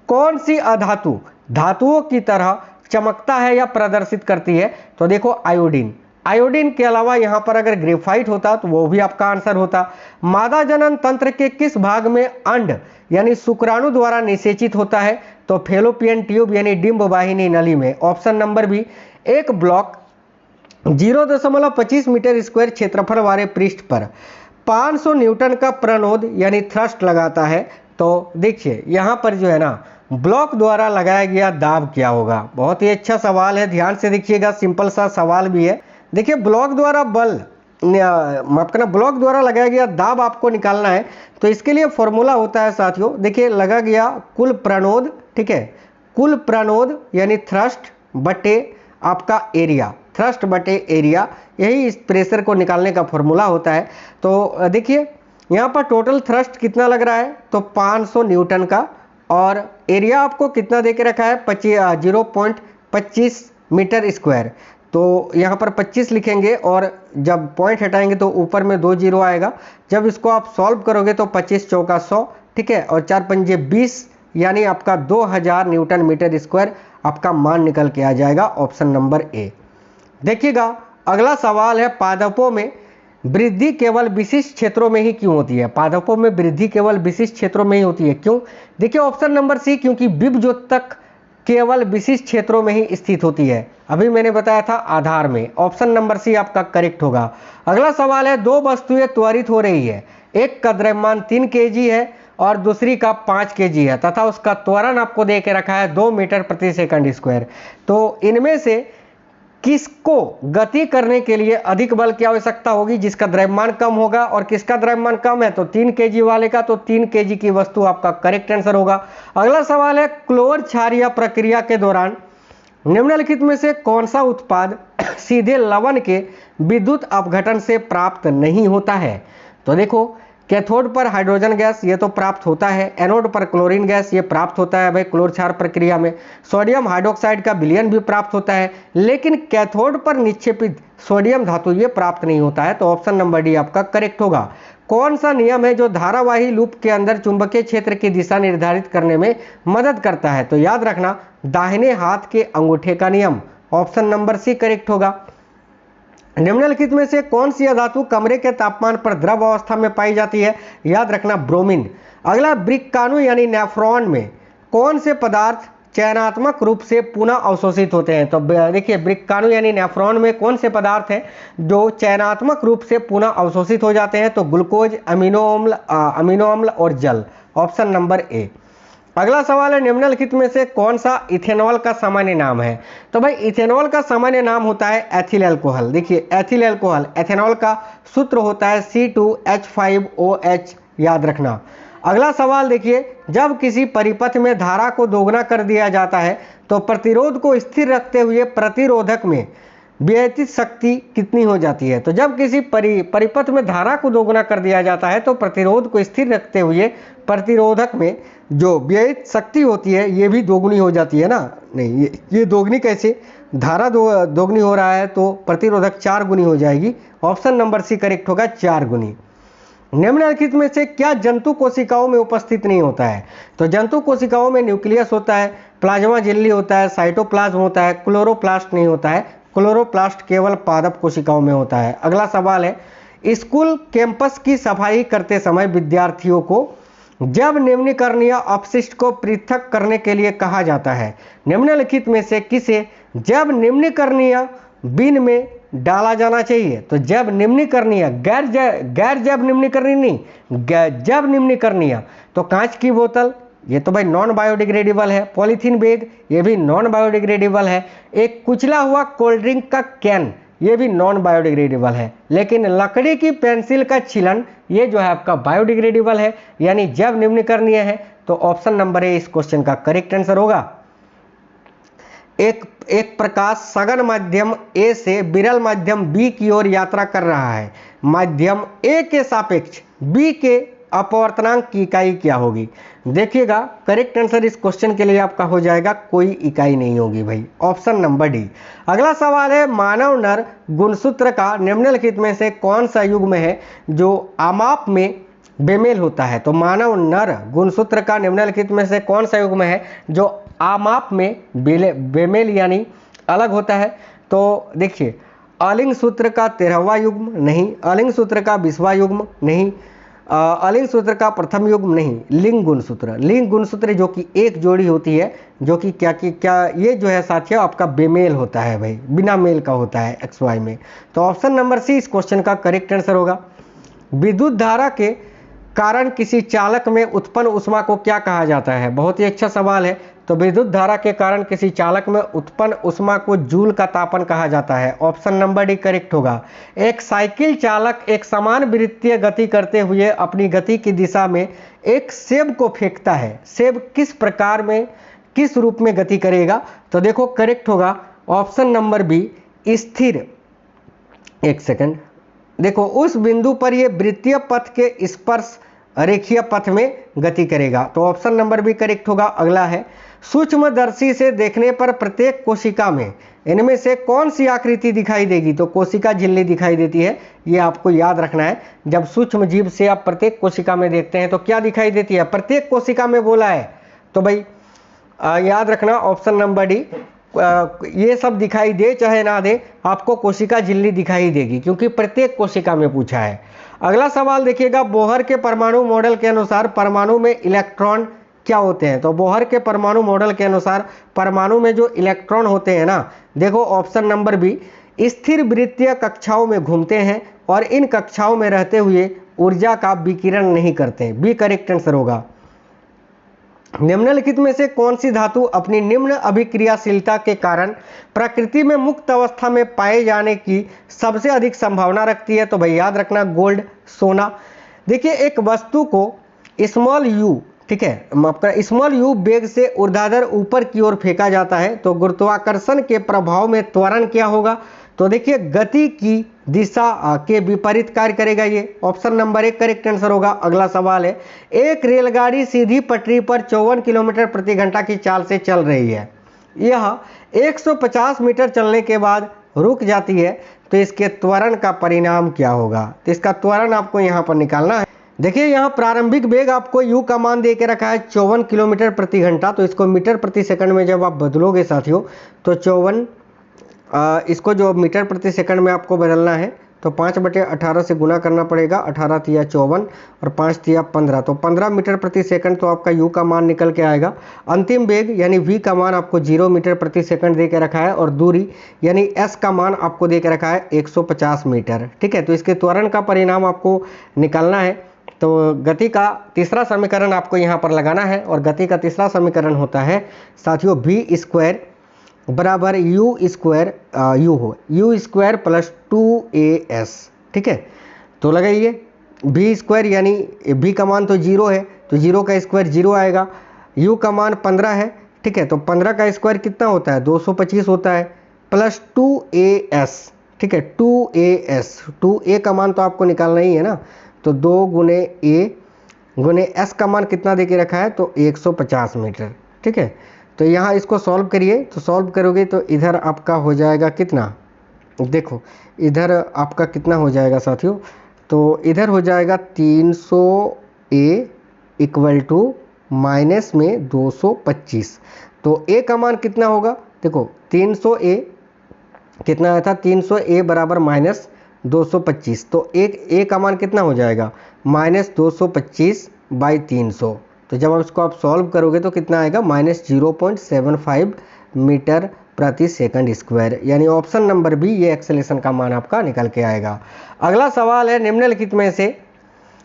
कौन सी अधातु धातुओं की तरह चमकता है या प्रदर्शित करती है? तो देखो आयोडीन। आयोडीन के अलावा यहां पर अगर ग्रेफाइट होता तो वो भी आपका आंसर होता। मादा जनन तंत्र के किस भाग में अंड यानी शुक्राणु द्वारा निषेचित होता है? तो फेलोपियन ट्यूब यानी डिंब वाहिनी नली में। Option number B. एक ब्लॉक 0.25 मीटर स्क्वायर क्षेत्रफल वाले पृष्ठ पर 500 न्यूटन का प्रणोद यानी थ्रस्ट लगाता है, तो देखिए यहां पर जो है ना ब्लॉक द्वारा लगाया गया दाब क्या होगा? बहुत ही अच्छा सवाल है, ध्यान से देखिएगा, सिंपल सा सवाल भी है। देखिए ब्लॉक द्वारा ब्लॉक द्वारा लगाया गया दाब आपको निकालना है, तो इसके लिए फॉर्मूला होता है साथियों, देखिए लगा गया कुल प्रणोद, ठीक है, कुल प्रणोद यानी थ्रस्ट बटे आपका एरिया, थ्रस्ट बटे एरिया, यही इस प्रेशर को निकालने का फॉर्मूला होता है। तो देखिए यहाँ पर टोटल थ्रस्ट कितना लग रहा है, तो 500 न्यूटन का, और एरिया आपको कितना दे के रखा है, 0.25 मीटर स्क्वायर, तो यहाँ पर 25 लिखेंगे, और जब पॉइंट हटाएंगे तो ऊपर में 2 जीरो आएगा। जब इसको आप सॉल्व करोगे तो 25 चौका 100, ठीक है, और 4 पंजे 20, यानी आपका 2000 न्यूटन मीटर स्क्वायर आपका मान निकल के आ जाएगा। Option number A. देखिएगा अगला सवाल है, पादपों में वृद्धि केवल विशिष्ट क्षेत्रों में ही क्यों होती है? पादपों में वृद्धि केवल विशिष्ट क्षेत्रों में ही होती है, क्यों? देखिए ऑप्शन नंबर सी, क्योंकि विभज्योतक केवल विशिष्ट क्षेत्रों में ही स्थित होती है, अभी मैंने बताया था आधार में। ऑप्शन नंबर सी आपका करेक्ट होगा। अगला सवाल है, 2 वस्तुएं त्वरित हो रही है, एक का द्रव्यमान 3 kg है और दूसरी का 5 kg है, तथा उसका त्वरण आपको दे के रखा है 2 मीटर प्रति सेकंड स्क्वायर, तो इनमें से किसको गति करने के लिए अधिक बल की आवश्यकता होगी? जिसका द्रव्यमान कम होगा, और किसका द्रव्यमान कम है, तो 3 kg वाले का, तो 3 kg की वस्तु आपका करेक्ट आंसर होगा। अगला सवाल है, क्लोर क्षारीय प्रक्रिया के दौरान निम्नलिखित में से कौन सा उत्पाद सीधे लवण के विद्युत अपघटन से प्राप्त नहीं होता है? तो देखो कैथोड पर हाइड्रोजन गैस ये तो प्राप्त होता है, एनोड पर क्लोरीन गैस ये प्राप्त होता है भाई क्लोर क्षार प्रक्रिया में, सोडियम हाइड्रोक्साइड का विलयन भी प्राप्त होता है, लेकिन कैथोड पर निक्षेपित सोडियम धातु ये प्राप्त नहीं होता है, तो ऑप्शन नंबर डी आपका करेक्ट होगा। कौन सा नियम है जो धारावाही लूप के अंदर चुंबकीय क्षेत्र की दिशा निर्धारित करने में मदद करता है? तो याद रखना दाहिने हाथ के अंगूठे का नियम। ऑप्शन नंबर सी करेक्ट होगा। निम्नलिखित में से कौन सी धातु कमरे के तापमान पर द्रव अवस्था में पाई जाती है? याद रखना ब्रोमीन। अगला ब्रिक्काणु यानी नेफ्रॉन में कौन से पदार्थ चयनात्मक रूप से पुनः अवशोषित होते हैं? तो देखिए ब्रिक्काणु यानी नेफ्रॉन में कौन से पदार्थ हैं जो चयनात्मक रूप से पुनः अवशोषित हो जाते हैं? तो ग्लूकोज, अमीनो अम्ल और जल। Option number A. अगला सवाल है, निम्नलिखित में से कौन सा इथेनॉल का सामान्य नाम है? तो भाई इथेनॉल का सामान्य नाम होता है एथिल अल्कोहल। देखिए एथिल अल्कोहल, एथेनॉल का सूत्र होता है C2H5OH, याद रखना। अगला सवाल देखिए, जब किसी परिपथ में धारा को दोगुना कर दिया जाता है तो प्रतिरोध को स्थिर रखते हुए प्रतिरोधक में व्ययित शक्ति कितनी हो जाती है? तो जब किसी परिपथ में धारा को दोगुना कर दिया जाता है तो प्रतिरोध को स्थिर रखते हुए प्रतिरोधक में जो व्ययित शक्ति होती है ये भी दोगुनी हो जाती है ना? नहीं, ये दोगुनी कैसे? धारा दोगुनी हो रहा है तो प्रतिरोधक 4 गुनी हो जाएगी। ऑप्शन नंबर सी करेक्ट होगा, 4 गुनी। निम्नलिखित में से क्या जंतु कोशिकाओं में उपस्थित नहीं होता है? तो जंतु कोशिकाओं में न्यूक्लियस होता है, प्लाज्मा झिल्ली होता है, साइटोप्लाज्म होता है, क्लोरोप्लास्ट नहीं होता है। क्लोरोप्लास्ट केवल पादप कोशिकाओं में होता है। अगला सवाल है, स्कूल कैंपस की सफाई करते समय विद्यार्थियों को जब निम्नकरणीय अपशिष्ट को पृथक करने के लिए कहा जाता है? निम्नलिखित में से किसे जब निम्नकरणीय बिन में डाला जाना चाहिए। तो जैव निम्नीकरणीय, गैर जैव निम्नीकरणीय नहीं, जैव निम्नीकरणीय, तो कांच की बोतल ये तो भाई नॉन बायोडिग्रेडेबल है। पॉलीथीन बैग ये भी नॉन बायोडिग्रेडेबल है। एक कुचला हुआ कोल्ड ड्रिंक का कैन ये भी नॉन बायोडिग्रेडेबल है। लेकिन लकड़ी की पेंसिल का छिलन ये जो है आपका बायोडिग्रेडेबल है, यानी जैव निम्नीकरणीय है। तो ऑप्शन नंबर ए इस क्वेश्चन का करेक्ट आंसर होगा। एक प्रकाश सघन माध्यम ए से विरल माध्यम बी की ओर यात्रा कर रहा है। माध्यम ए के सापेक्ष बी के अपवर्तनांक की इकाई क्या होगी? देखिएगा करेक्ट आंसर इस क्वेश्चन के लिए आपका हो जाएगा कोई इकाई नहीं होगी भाई, ऑप्शन नंबर डी। अगला सवाल है, मानव नर गुणसूत्र का निम्नलिखित में से कौन सा युग्म है जो आमाप में बेमेल होता है? तो मानव नर गुणसूत्र का निम्नलिखित में से कौन सा युग्म है जो आमाप में बेमेल यानी अलग होता है? तो देखिए, अलिंग सूत्र का 13वां युग्म नहीं, अलिंग सूत्र का 20वां युग्म नहीं, अलिंग सूत्र का प्रथम युग्म नहीं, लिंग गुणसूत्र। लिंग गुणसूत्र जो कि एक जोड़ी होती है, जो कि क्या ये जो है साथियों आपका बेमेल होता है भाई, बिना मेल का होता है XY में। तो ऑप्शन नंबर सी इस क्वेश्चन का करेक्ट आंसर होगा। विद्युत धारा के कारण किसी चालक में उत्पन्न ऊष्मा को क्या कहा जाता है? बहुत ही अच्छा सवाल है। तो विद्युत धारा के कारण किसी चालक में उत्पन्न ऊष्मा को जूल का तापन कहा जाता है। ऑप्शन नंबर डी करेक्ट होगा। एक साइकिल चालक एक समान वृत्तीय गति करते हुए अपनी गति की दिशा में एक सेब को फेंकता है। सेब किस प्रकार में, किस रूप में गति करेगा? तो देखो करेक्ट होगा ऑप्शन नंबर बी, स्थिर। एक सेकंड, देखो उस बिंदु पर यह वृत्तीय पथ के स्पर्श रेखीय पथ में गति करेगा। तो ऑप्शन नंबर बी करेक्ट होगा। अगला है, सूक्ष्मदर्शी से देखने पर प्रत्येक कोशिका में इनमें से कौन सी आकृति दिखाई देगी? तो कोशिका झिल्ली दिखाई देती है, ये आपको याद रखना है। जब सूक्ष्म जीव से आप प्रत्येक कोशिका में देखते हैं तो क्या दिखाई देती है? प्रत्येक कोशिका में बोला है, तो भाई याद रखना ऑप्शन नंबर डी। ये सब दिखाई दे चाहे ना दे, आपको कोशिका झिल्ली दिखाई देगी, क्योंकि प्रत्येक कोशिका में पूछा है। अगला सवाल देखिएगा, बोहर के परमाणु मॉडल के अनुसार परमाणु में इलेक्ट्रॉन क्या होते हैं? तो बोहर के परमाणु मॉडल के अनुसार परमाणु में जो इलेक्ट्रॉन होते हैं ना, देखो ऑप्शन नंबर बी, स्थिर वृत्तीय कक्षाओं में घूमते हैं और इन कक्षाओं में रहते हुए ऊर्जा का विकिरण नहीं करते। बी करेक्ट आंसर होगा। निम्नलिखित में से कौन सी धातु अपनी निम्न अभिक्रियाशीलता के कारण प्रकृति में मुक्त अवस्था में पाए जाने की सबसे अधिक संभावना रखती है? तो भाई याद रखना गोल्ड, सोना। देखिए एक वस्तु को स्मॉल यू, ठीक है, आपका स्मॉल यू वेग से ऊर्ध्वाधर ऊपर की ओर फेंका जाता है, तो गुरुत्वाकर्षण के प्रभाव में त्वरण क्या होगा? तो देखिए गति की दिशा के विपरीत कार्य करेगा ये। ऑप्शन नंबर एक करेक्ट आंसर होगा। अगला सवाल है, एक रेलगाड़ी सीधी पटरी पर 54 किलोमीटर प्रति घंटा की चाल से चल रही है। यह 150 मीटर चलने के बाद रुक जाती है, तो इसके त्वरण का परिणाम क्या होगा? तो इसका त्वरण आपको यहाँ पर निकालना है। देखिए यहाँ प्रारंभिक वेग आपको यू का मान दे के रखा है 54 किलोमीटर प्रति घंटा, तो इसको मीटर प्रति सेकंड में जब आप बदलोगे साथियों, तो 54 इसको जो मीटर प्रति सेकंड में आपको बदलना है, तो 5/18 से गुना करना पड़ेगा। 18 तिया 54 और 5 तिया 15, तो 15 मीटर प्रति सेकंड तो आपका यू का मान निकल के आएगा। अंतिम वेग यानी वी का मान आपको 0 मीटर प्रति सेकंड दे के रखा है, और दूरी यानी एस का मान आपको दे के रखा है 150 मीटर। ठीक है, तो इसके त्वरण का परिणाम आपको निकालना है। तो गति का तीसरा समीकरण आपको यहाँ पर लगाना है, और गति का तीसरा समीकरण होता है साथियों v² बराबर u² प्लस 2as। ठीक है, तो लगाइए v² यानी v का मान तो 0 है, तो 0 का स्क्वायर 0 आएगा। u का मान 15 है, ठीक है, तो 15 का स्क्वायर कितना होता है? 225 होता है, प्लस 2as। ठीक है, 2a का मान तो आपको निकालना ही है ना, तो 2 गुने a गुने s का मान कितना दे के रखा है? तो 150 मीटर। ठीक है, तो यहाँ इसको सॉल्व करिए, तो सॉल्व करोगे तो इधर आपका हो जाएगा कितना? देखो इधर आपका कितना हो जाएगा साथियों, तो इधर हो जाएगा 300a इक्वल टू माइनस में 225। तो a का मान कितना होगा? देखो 300a कितना आया था? 300a बराबर माइनस 225, तो एक a का मान कितना हो जाएगा? Minus 225 by 300। तो जब इसको आप सॉल्व करोगे तो कितना आएगा? माइनस 0.75 मीटर प्रति सेकंड स्क्वायर, यानी ऑप्शन नंबर बी ये एक्सेलरेशन का मान आपका निकल के आएगा। अगला सवाल है निम्नलिखित में से,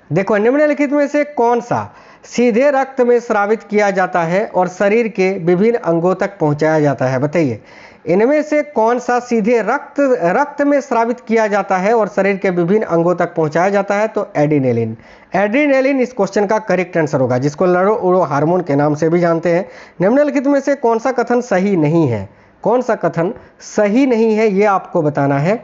देखो निम्नलिखित में से कौन सा सीधे रक्त में स्रावित किया जाता है और शरीर के विभिन्न अंगों तक पहुंचाया जाता है, बताइए इनमें से कौन सा सीधे रक्त में स्रावित किया जाता है और शरीर के विभिन्न अंगों तक पहुंचाया जाता है? तो एड्रीनलिन। एड्रीनलिन इस क्वेश्चन का करेक्ट आंसर होगा, जिसको लड़ो उड़ो हार्मोन के नाम से भी जानते हैं। निम्नलिखित में से कौन सा कथन सही नहीं है? कौन सा कथन सही नहीं है ये आपको बताना है।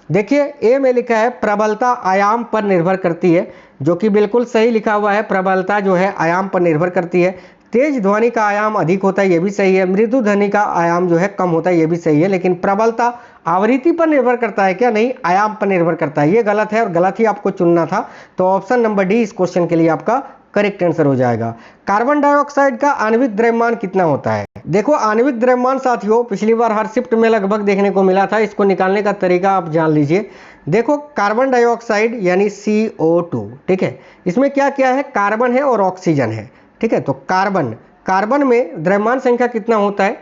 देखिए ए में लिखा है प्रबलता आयाम पर निर्भर करती है, जो कि बिल्कुल सही लिखा हुआ है। प्रबलता जो है आयाम पर निर्भर करती है। तेज ध्वनि का आयाम अधिक होता है, ये भी सही है। मृदु ध्वनि का आयाम जो है कम होता है, ये भी सही है। लेकिन प्रबलता आवृत्ति पर निर्भर करता है क्या? नहीं, आयाम पर निर्भर करता है। ये गलत है और गलत ही आपको चुनना था। तो ऑप्शन नंबर डी इस क्वेश्चन के लिए आपका करेक्ट आंसर हो जाएगा। कार्बन डाइऑक्साइड का आणविक द्रव्यमान कितना होता है? देखो आणविक द्रव्यमान साथियों पिछली बार हर शिफ्ट में लगभग देखने को मिला था, इसको निकालने का तरीका आप जान लीजिए। देखो कार्बन डाइऑक्साइड यानी CO2, ठीक है, इसमें क्या क्या है? कार्बन है और ऑक्सीजन है, ठीक है। तो कार्बन में द्रव्यमान संख्या कितना होता है?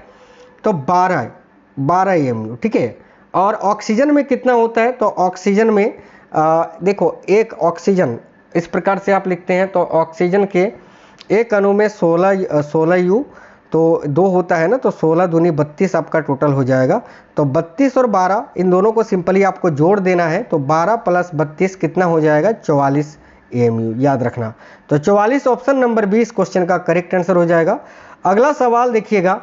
तो 12 AMU, ठीक है। और ऑक्सीजन में कितना होता है? तो ऑक्सीजन में देखो एक ऑक्सीजन इस प्रकार से आप लिखते हैं, तो ऑक्सीजन के एक अणु में 16 U, तो 2 होता है ना, तो 16 दूनी 32 आपका टोटल हो जाएगा। तो 32 और 12 इन दोनों को सिंपली आपको जोड़ देना है, तो 12 + 32 कितना हो जाएगा? 44 AMU, याद रखना। तो 44 ऑप्शन नंबर 20 क्वेश्चन का करेक्ट आंसर हो जाएगा। अगला सवाल देखिएगा,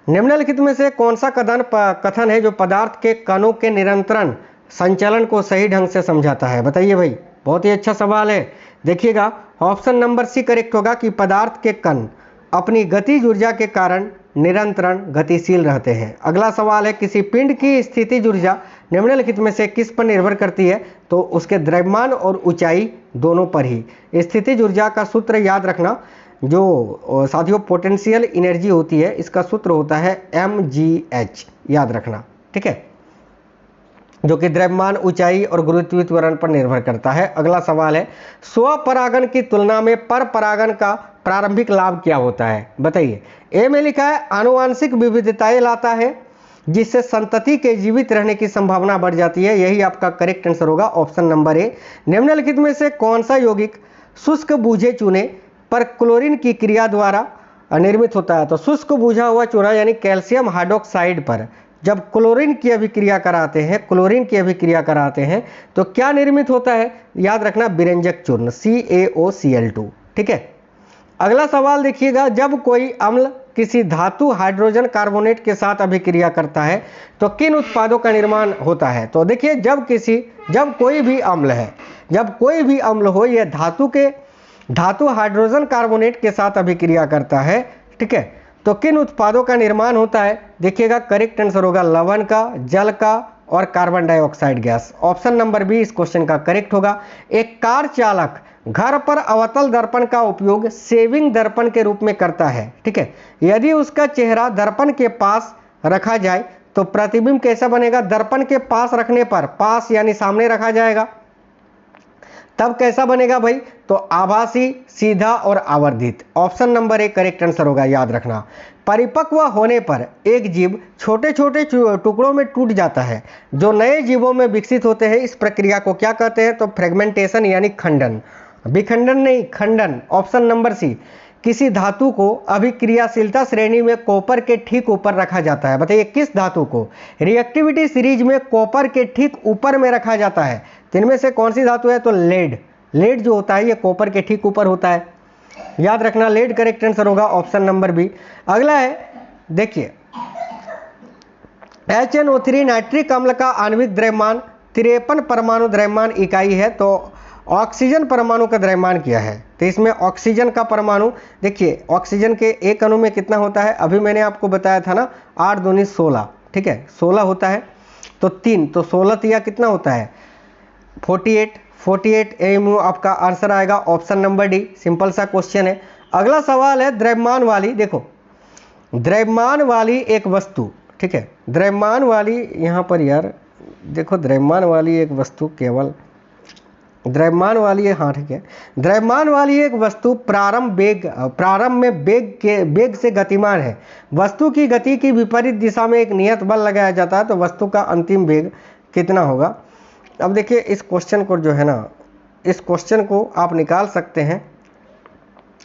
निम्नलिखित में से कौन सा कथन है जो पदार्थ के कणों के निरंतर संचलन को सही ढंग से समझाता है? बताइए भाई, बहुत ही अच्छा सवाल है। देखिएगा ऑप्शन नंबर सी करेक्ट होगा कि पदार्थ के कण अपनी गतिज ऊर्जा के कारण निरंतर गतिशील रहते हैं। अगला सवाल है, किसी पिंड की स्थितिज ऊर्जा निम्नलिखित में से किस पर निर्भर करती है? तो उसके द्रव्यमान और ऊंचाई दोनों पर ही। स्थितिज ऊर्जा का सूत्र याद रखना, जो साथियों पोटेंशियल एनर्जी होती है, इसका सूत्र होता है mgh, याद रखना, ठीक है, जो कि द्रव्यमान, ऊंचाई और गुरुत्वीय त्वरण पर निर्भर करता है। अगला सवाल है, स्वपरागण की तुलना में पर परागण का प्रारंभिक लाभ क्या होता है? बताइए। ए में लिखा है आनुवांशिक विविधताएं लाता है, जिससे संतति के जीवित रहने की संभावना बढ़ जाती है। यही आपका करेक्ट आंसर होगा, ऑप्शन नंबर ए। निम्नलिखित में से कौन सा यौगिक शुष्क बूझे चूने पर क्लोरीन की क्रिया द्वारा निर्मित होता है? तो शुष्क बूझा हुआ चूना यानी कैल्शियम हाइड्रोक्साइड पर जब क्लोरीन की अभिक्रिया कराते हैं तो क्या निर्मित होता है? याद रखना, विरंजक चूर्ण CaOCl2, ठीक है। अगला सवाल देखिएगा, जब कोई अम्ल किसी धातु हाइड्रोजन कार्बोनेट के साथ अभिक्रिया करता है तो किन उत्पादों का निर्माण होता है? तो देखिए जब कोई भी अम्ल हो, यह धातु हाइड्रोजन कार्बोनेट के साथ अभिक्रिया करता है, ठीक है, तो किन उत्पादों का निर्माण होता है? देखिएगा करेक्ट आंसर होगा लवण का, जल का और carbon dioxide gas. Option number B इस क्वेश्चन का करेक्ट होगा। एक कार चालक घर पर अवतल दर्पण का उपयोग सेविंग दर्पण के रूप में करता है, ठीक है। यदि उसका चेहरा दर्पण के पास रखा जाए तो प्रतिबिंब कैसा बनेगा? दर्पण के पास रखने पर, पास यानी सामने रखा जाएगा, तब कैसा बनेगा भाई? तो आभासी, सीधा और आवर्धित। Option number A correct answer होगा, याद रखना। परिपक्व होने पर एक जीव छोटे छोटे टुकड़ों में टूट जाता है, जो नए जीवों में विकसित होते हैं। इस प्रक्रिया को क्या कहते हैं? तो फ्रेगमेंटेशन यानी खंडन, विखंडन नहीं, खंडन। Option number C. किसी धातु को अभिक्रियाशीलता श्रेणी में कॉपर के ठीक ऊपर रखा जाता है। बताइए किस धातु को रिएक्टिविटी सीरीज में कॉपर के ठीक ऊपर में रखा जाता है? तो इनमें से कौन सी धातु है? तो लेड जो होता है ये कॉपर के ठीक ऊपर होता है, याद रखना। लेड करेक्ट आंसर होगा, ऑप्शन नंबर बी। अगला है, देखिए HNO3 नाइट्रिक अम्ल का आणविक द्रव्यमान 53 परमाणु द्रव्यमान इकाई है। तो ऑक्सीजन परमाणु का द्रव्यमान क्या है? तो इसमें ऑक्सीजन का परमाणु, देखिए ऑक्सीजन के एक अणु में कितना होता है? अभी मैंने आपको बताया था ना, 8 दूनी 16, ठीक है, 16 होता है। तो 3, तो 16 तिया कितना होता है? 48 AMU आपका आंसर आएगा, ऑप्शन नंबर डी। सिंपल सा क्वेश्चन है। अगला सवाल है द्रव्यमान वाली, देखो द्रव्यमान वाली एक वस्तु, ठीक है, द्रव्यमान वाली, यहाँ पर यार देखो द्रव्यमान वाली एक वस्तु केवल द्रव्यमान वाली है, हाँ ठीक है। द्रव्यमान वाली एक वस्तु प्रारंभ में वेग से गतिमान है। वस्तु की गति की विपरीत दिशा में एक नियत बल लगाया जाता है तो वस्तु का अंतिम वेग कितना होगा। अब देखिए इस क्वेश्चन को जो है ना, इस क्वेश्चन को आप निकाल सकते हैं।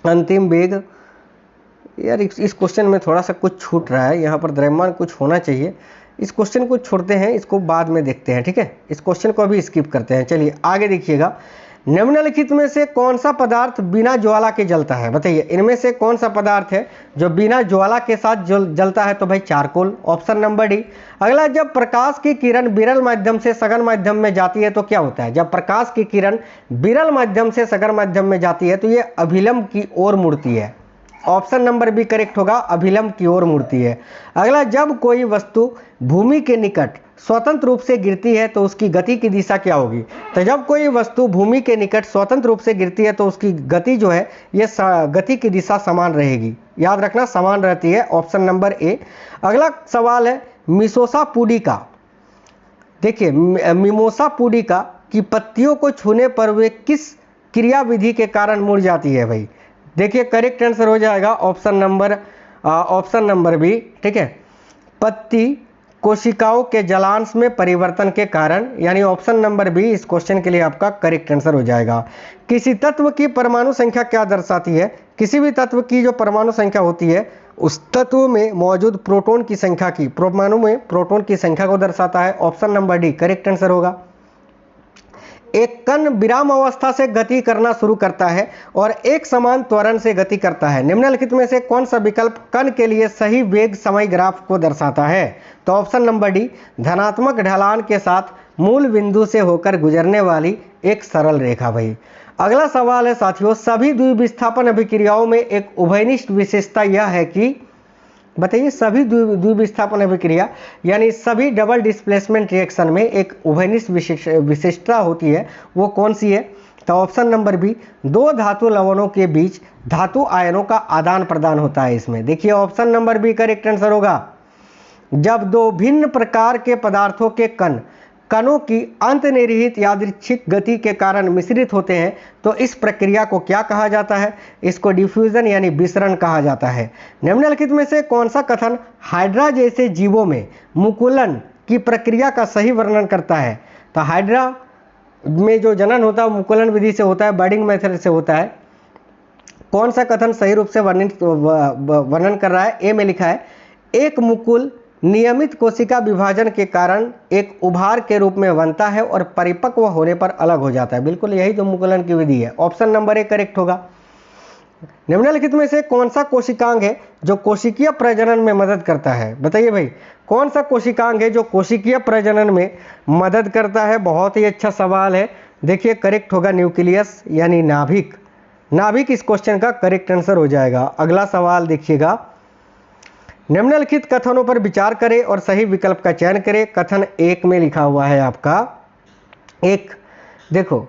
अंतिम वेग, यार इस क्वेश्चन में थोड़ा सा कुछ छूट रहा है, यहाँ पर द्रव्यमान कुछ होना चाहिए। इस क्वेश्चन को छोड़ते हैं, इसको बाद में देखते हैं, ठीक है। इस क्वेश्चन को अभी स्किप करते हैं। चलिए आगे देखिएगा। निम्नलिखित में से कौन सा पदार्थ बिना ज्वाला के जलता है, बताइए। इनमें से कौन सा पदार्थ है जो बिना ज्वाला के साथ जलता है, तो भाई चारकोल, ऑप्शन नंबर डी। अगला, जब प्रकाश की किरण विरल माध्यम से सघन माध्यम में जाती है तो क्या होता है। जब प्रकाश की किरण विरल माध्यम से सघन माध्यम में जाती है तो ये अभिलंब की ओर मुड़ती है। ऑप्शन नंबर बी करेक्ट होगा, अभिलंब की ओर मुड़ती है। अगला, जब कोई वस्तु भूमि के निकट स्वतंत्र रूप से गिरती है तो उसकी गति की दिशा क्या होगी। तो जब कोई वस्तु भूमि के निकट स्वतंत्र रूप से गिरती है तो उसकी गति जो है ये गति की दिशा समान रहेगी, याद रखना समान रहती है, ऑप्शन नंबर ए। अगला सवाल है मिमोसा पुडिका। देखिए मिमोसा पुडिका की पत्तियों को छूने पर वे किस क्रिया विधि के कारण मुड़ जाती है भाई। देखिए करेक्ट आंसर हो जाएगा ऑप्शन नंबर बी, ठीक है। पत्ती कोशिकाओं के जलांश में परिवर्तन के कारण, यानी ऑप्शन नंबर बी इस क्वेश्चन के लिए आपका करेक्ट आंसर हो जाएगा। किसी तत्व की परमाणु संख्या क्या दर्शाती है। किसी भी तत्व की जो परमाणु संख्या होती है उस तत्व में मौजूद प्रोटॉन की संख्या की, परमाणु में प्रोटॉन की संख्या को दर्शाता है, option number D correct answer होगा। एक कण विराम अवस्था से गति करना शुरू करता है और एक समान त्वरण से गति करता है। निम्नलिखित में से कौन सा विकल्प कण के लिए सही वेग समय ग्राफ को दर्शाता है। तो ऑप्शन नंबर डी, धनात्मक ढलान के साथ मूल बिंदु से होकर गुजरने वाली एक सरल रेखा भाई। अगला सवाल है साथियों, सभी द्विविस्थापन अभिक्रियाओं में एक उभयनिष्ठ विशेषता यह है कि, बताइए सभी द्विविस्थापन अभिक्रिया यानी सभी डबल डिस्प्लेसमेंट रिएक्शन में एक उभयनिष्ठ विशेषता होती है, वो कौन सी है। तो ऑप्शन नंबर बी, दो धातु लवणों के बीच धातु आयनों का आदान प्रदान होता है इसमें। देखिए option number B correct answer होगा। जब दो भिन्न प्रकार के पदार्थों के कणों की अंतर्निहित यादृच्छिक गति के कारण मिश्रित होते हैं तो इस प्रक्रिया को क्या कहा जाता है। इसको डिफ्यूजन यानी विसरण कहा जाता है। निम्नलिखित में से कौन सा कथन हाइड्रा जैसे जीवों में मुकुलन की प्रक्रिया का सही वर्णन करता है। तो हाइड्रा में जो जनन होता है मुकुलन विधि से होता है, बर्डिंग मेथड से होता है। कौन सा कथन सही रूप से वर्णन कर रहा है। ए में लिखा है, एक मुकुल नियमित कोशिका विभाजन के कारण एक उभार के रूप में बनता है और परिपक्व होने पर अलग हो जाता है। बिल्कुल यही तो मुकुलन की विधि है, ऑप्शन नंबर ए करेक्ट होगा। निम्नलिखित में से कौन सा कोशिकांग है जो कोशिकीय प्रजनन में मदद करता है। बताइए भाई कौन सा कोशिकांग है जो कोशिकीय प्रजनन में मदद करता है। बहुत ही अच्छा सवाल है। देखिए करेक्ट होगा न्यूक्लियस यानी नाभिक। नाभिक इस क्वेश्चन का करेक्ट आंसर हो जाएगा। अगला सवाल देखिएगा, निम्नलिखित कथनों पर विचार करें और सही विकल्प का चयन करें। कथन एक में लिखा हुआ है आपका, देखो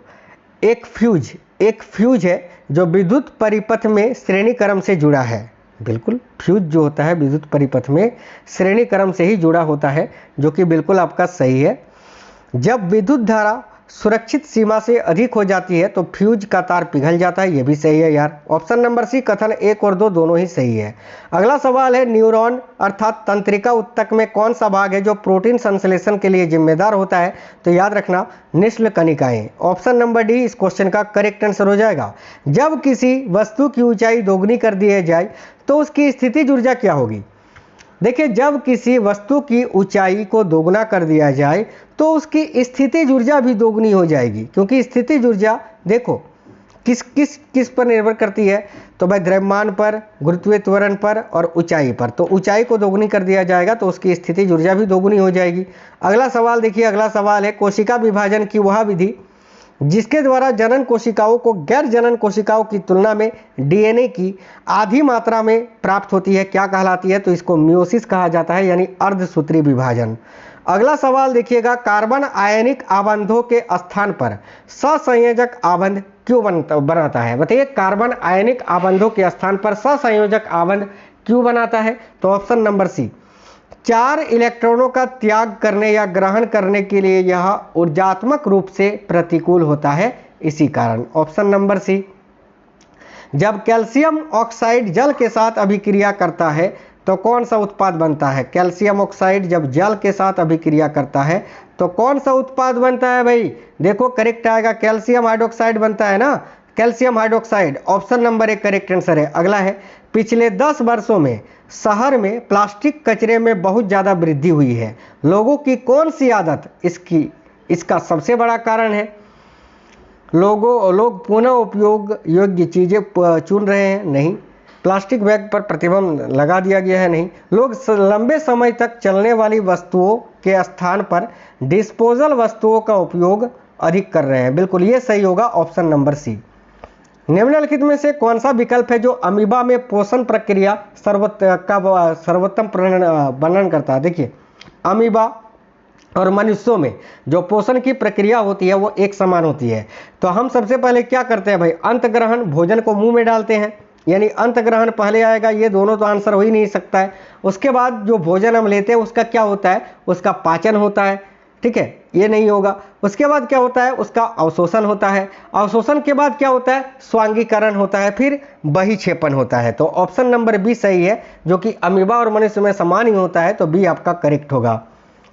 एक फ्यूज है जो विद्युत परिपथ में श्रेणी क्रम से जुड़ा है। बिल्कुल फ्यूज जो होता है विद्युत परिपथ में श्रेणी क्रम से ही जुड़ा होता है, जो कि बिल्कुल आपका सही है। जब विद्युत धारा सुरक्षित सीमा से अधिक हो जाती है तो फ्यूज का तार पिघल जाता है, ये भी सही है यार। ऑप्शन नंबर सी कथन एक और दो दोनों ही सही है। अगला सवाल है, न्यूरॉन अर्थात तंत्रिका उत्तक में कौन सा भाग है जो प्रोटीन संश्लेषण के लिए जिम्मेदार होता है। तो याद रखना निश्चल कणिकाएं। ऑप्शन नंबर डी इस क्वेश्चन का करेक्ट आंसर हो जाएगा। जब किसी वस्तु की ऊंचाई दोगुनी कर दी जाए तो उसकी स्थितिज ऊर्जा क्या होगी। देखिए जब किसी वस्तु की ऊंचाई को दोगुना कर दिया जाए तो उसकी स्थितिज ऊर्जा भी दोगुनी हो जाएगी, क्योंकि स्थितिज ऊर्जा देखो किस पर निर्भर करती है। तो भाई द्रव्यमान पर, गुरुत्वीय त्वरण पर और ऊंचाई पर। तो ऊंचाई को दोगुनी कर दिया जाएगा तो उसकी स्थितिज ऊर्जा भी दोगुनी हो जाएगी। अगला सवाल देखिए, अगला सवाल है, कोशिका विभाजन की वह विधि जिसके द्वारा जनन कोशिकाओं को गैर जनन कोशिकाओं की तुलना में डीएनए की आधी मात्रा में प्राप्त होती है, क्या कहलाती है। तो इसको मियोसिस कहा जाता है, यानी अर्धसूत्री विभाजन। अगला सवाल देखिएगा, कार्बन आयनिक आबंधों के स्थान पर सहसंयोजक आबंध क्यों बनाता है। बताइए कार्बन आयनिक आबंधों के स्थान पर सहसंयोजक आबंध क्यों बनाता है। तो ऑप्शन नंबर सी, 4 इलेक्ट्रॉनों का त्याग करने या ग्रहण करने के लिए यह ऊर्जात्मक रूप से प्रतिकूल होता है, इसी कारण। Option number C. जब कैल्शियम ऑक्साइड जल के साथ अभिक्रिया करता है तो कौन सा उत्पाद बनता है? कैल्शियम ऑक्साइड जब जल के साथ अभिक्रिया करता है तो कौन सा उत्पाद बनता है भाई? देखो करेक्ट आएगा, कैल्शियम हाइड्रोक्साइड बनता है ना, calcium hydroxide. Option number 1 correct answer है। अगला है, पिछले 10 वर्षों में शहर में प्लास्टिक कचरे में बहुत ज़्यादा वृद्धि हुई है, लोगों की कौन सी आदत इसका सबसे बड़ा कारण है? लोग पुनः उपयोग योग्य चीज़ें चुन रहे हैं, नहीं। प्लास्टिक बैग पर प्रतिबंध लगा दिया गया है, नहीं। लोग लंबे समय तक चलने वाली वस्तुओं के स्थान पर डिस्पोजल वस्तुओं का उपयोग अधिक कर रहे हैं, बिल्कुल ये सही होगा, ऑप्शन नंबर सी। निम्नलिखित में से कौन सा विकल्प है जो अमीबा में पोषण प्रक्रिया सर्वोत्तम वर्णन करता है? देखिए, अमीबा और मनुष्यों में जो पोषण की प्रक्रिया होती है वो एक समान होती है। तो हम सबसे पहले क्या करते हैं भाई? अंतग्रहण, भोजन को मुंह में डालते हैं, यानी अंतग्रहण पहले आएगा, ये दोनों तो आंसर हो ही नहीं सकता है। उसके बाद जो भोजन हम लेते हैं उसका क्या होता है? उसका पाचन होता है, ठीक है, ये नहीं होगा। उसके बाद क्या होता है? उसका अवशोषण होता है। अवशोषण के बाद क्या होता है? स्वांगीकरण होता है, फिर बहिक्षेपण होता है। तो ऑप्शन नंबर बी सही है, जो कि अमीबा और मनुष्य में समान ही होता है, तो बी आपका करेक्ट होगा।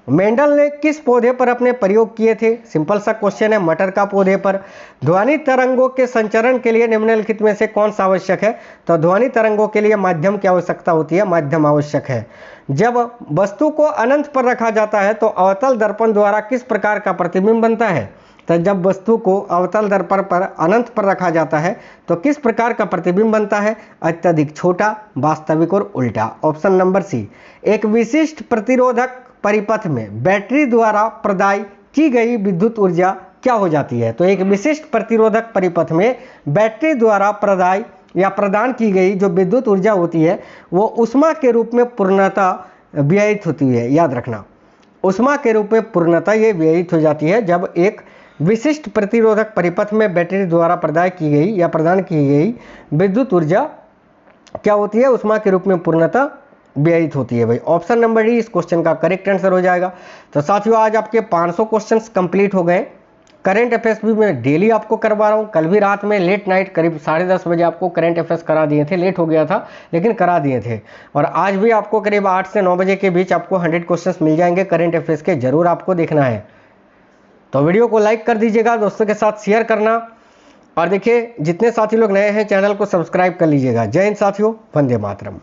मेंडल ने किस पौधे पर अपने प्रयोग किए थे? सिंपल सा क्वेश्चन है, मटर का पौधे पर। ध्वनि तरंगों के संचरण के लिए निम्नलिखित में से कौन सा आवश्यक है? तो ध्वनि तरंगों के लिए माध्यम की आवश्यकता होती है, माध्यम आवश्यक है। जब वस्तु को अनंत पर रखा जाता है तो अवतल दर्पण द्वारा किस प्रकार का प्रतिबिंब बनता है? तो जब वस्तु को अवतल दर्पण पर अनंत पर रखा जाता है तो किस प्रकार का प्रतिबिंब बनता है? अत्यधिक छोटा, वास्तविक और उल्टा। Option number C. एक विशिष्ट प्रतिरोधक परिपथ में बैटरी द्वारा प्रदाय की गई विद्युत ऊर्जा क्या हो जाती है? तो एक विशिष्ट प्रतिरोधक परिपथ में बैटरी द्वारा प्रदाय या प्रदान की गई जो विद्युत ऊर्जा होती है वो ऊष्मा के रूप में पूर्णतः व्ययित होती है। याद रखना, ऊष्मा के रूप में पूर्णतः ये व्ययित हो जाती है जब एक विशिष्ट प्रतिरोधक परिपथ में बैटरी द्वारा प्रदाय की गई या प्रदान की गई विद्युत ऊर्जा क्या होती है? ऊष्मा के रूप में पूर्णतः व्ययित होती है भाई। ऑप्शन नंबर डी इस क्वेश्चन का करेक्ट आंसर हो जाएगा। तो साथियों, आज आपके 500 क्वेश्चंस कंप्लीट हो गए। करंट अफेयर्स भी मैं डेली आपको करवा रहा हूँ। कल भी रात में लेट नाइट करीब 10:30 बजे आपको करंट अफेयर्स करा दिए थे, लेट हो गया था लेकिन करा दिए थे। और आज भी आपको करीब 8 से 9 बजे के बीच आपको 100 क्वेश्चंस मिल जाएंगे करंट अफेयर्स के, जरूर आपको देखना है। तो वीडियो को लाइक कर दीजिएगा, दोस्तों के साथ शेयर करना, और देखिए जितने साथी लोग नए हैं चैनल को सब्सक्राइब कर लीजिएगा। जय हिंद साथियों, वंदे मातरम।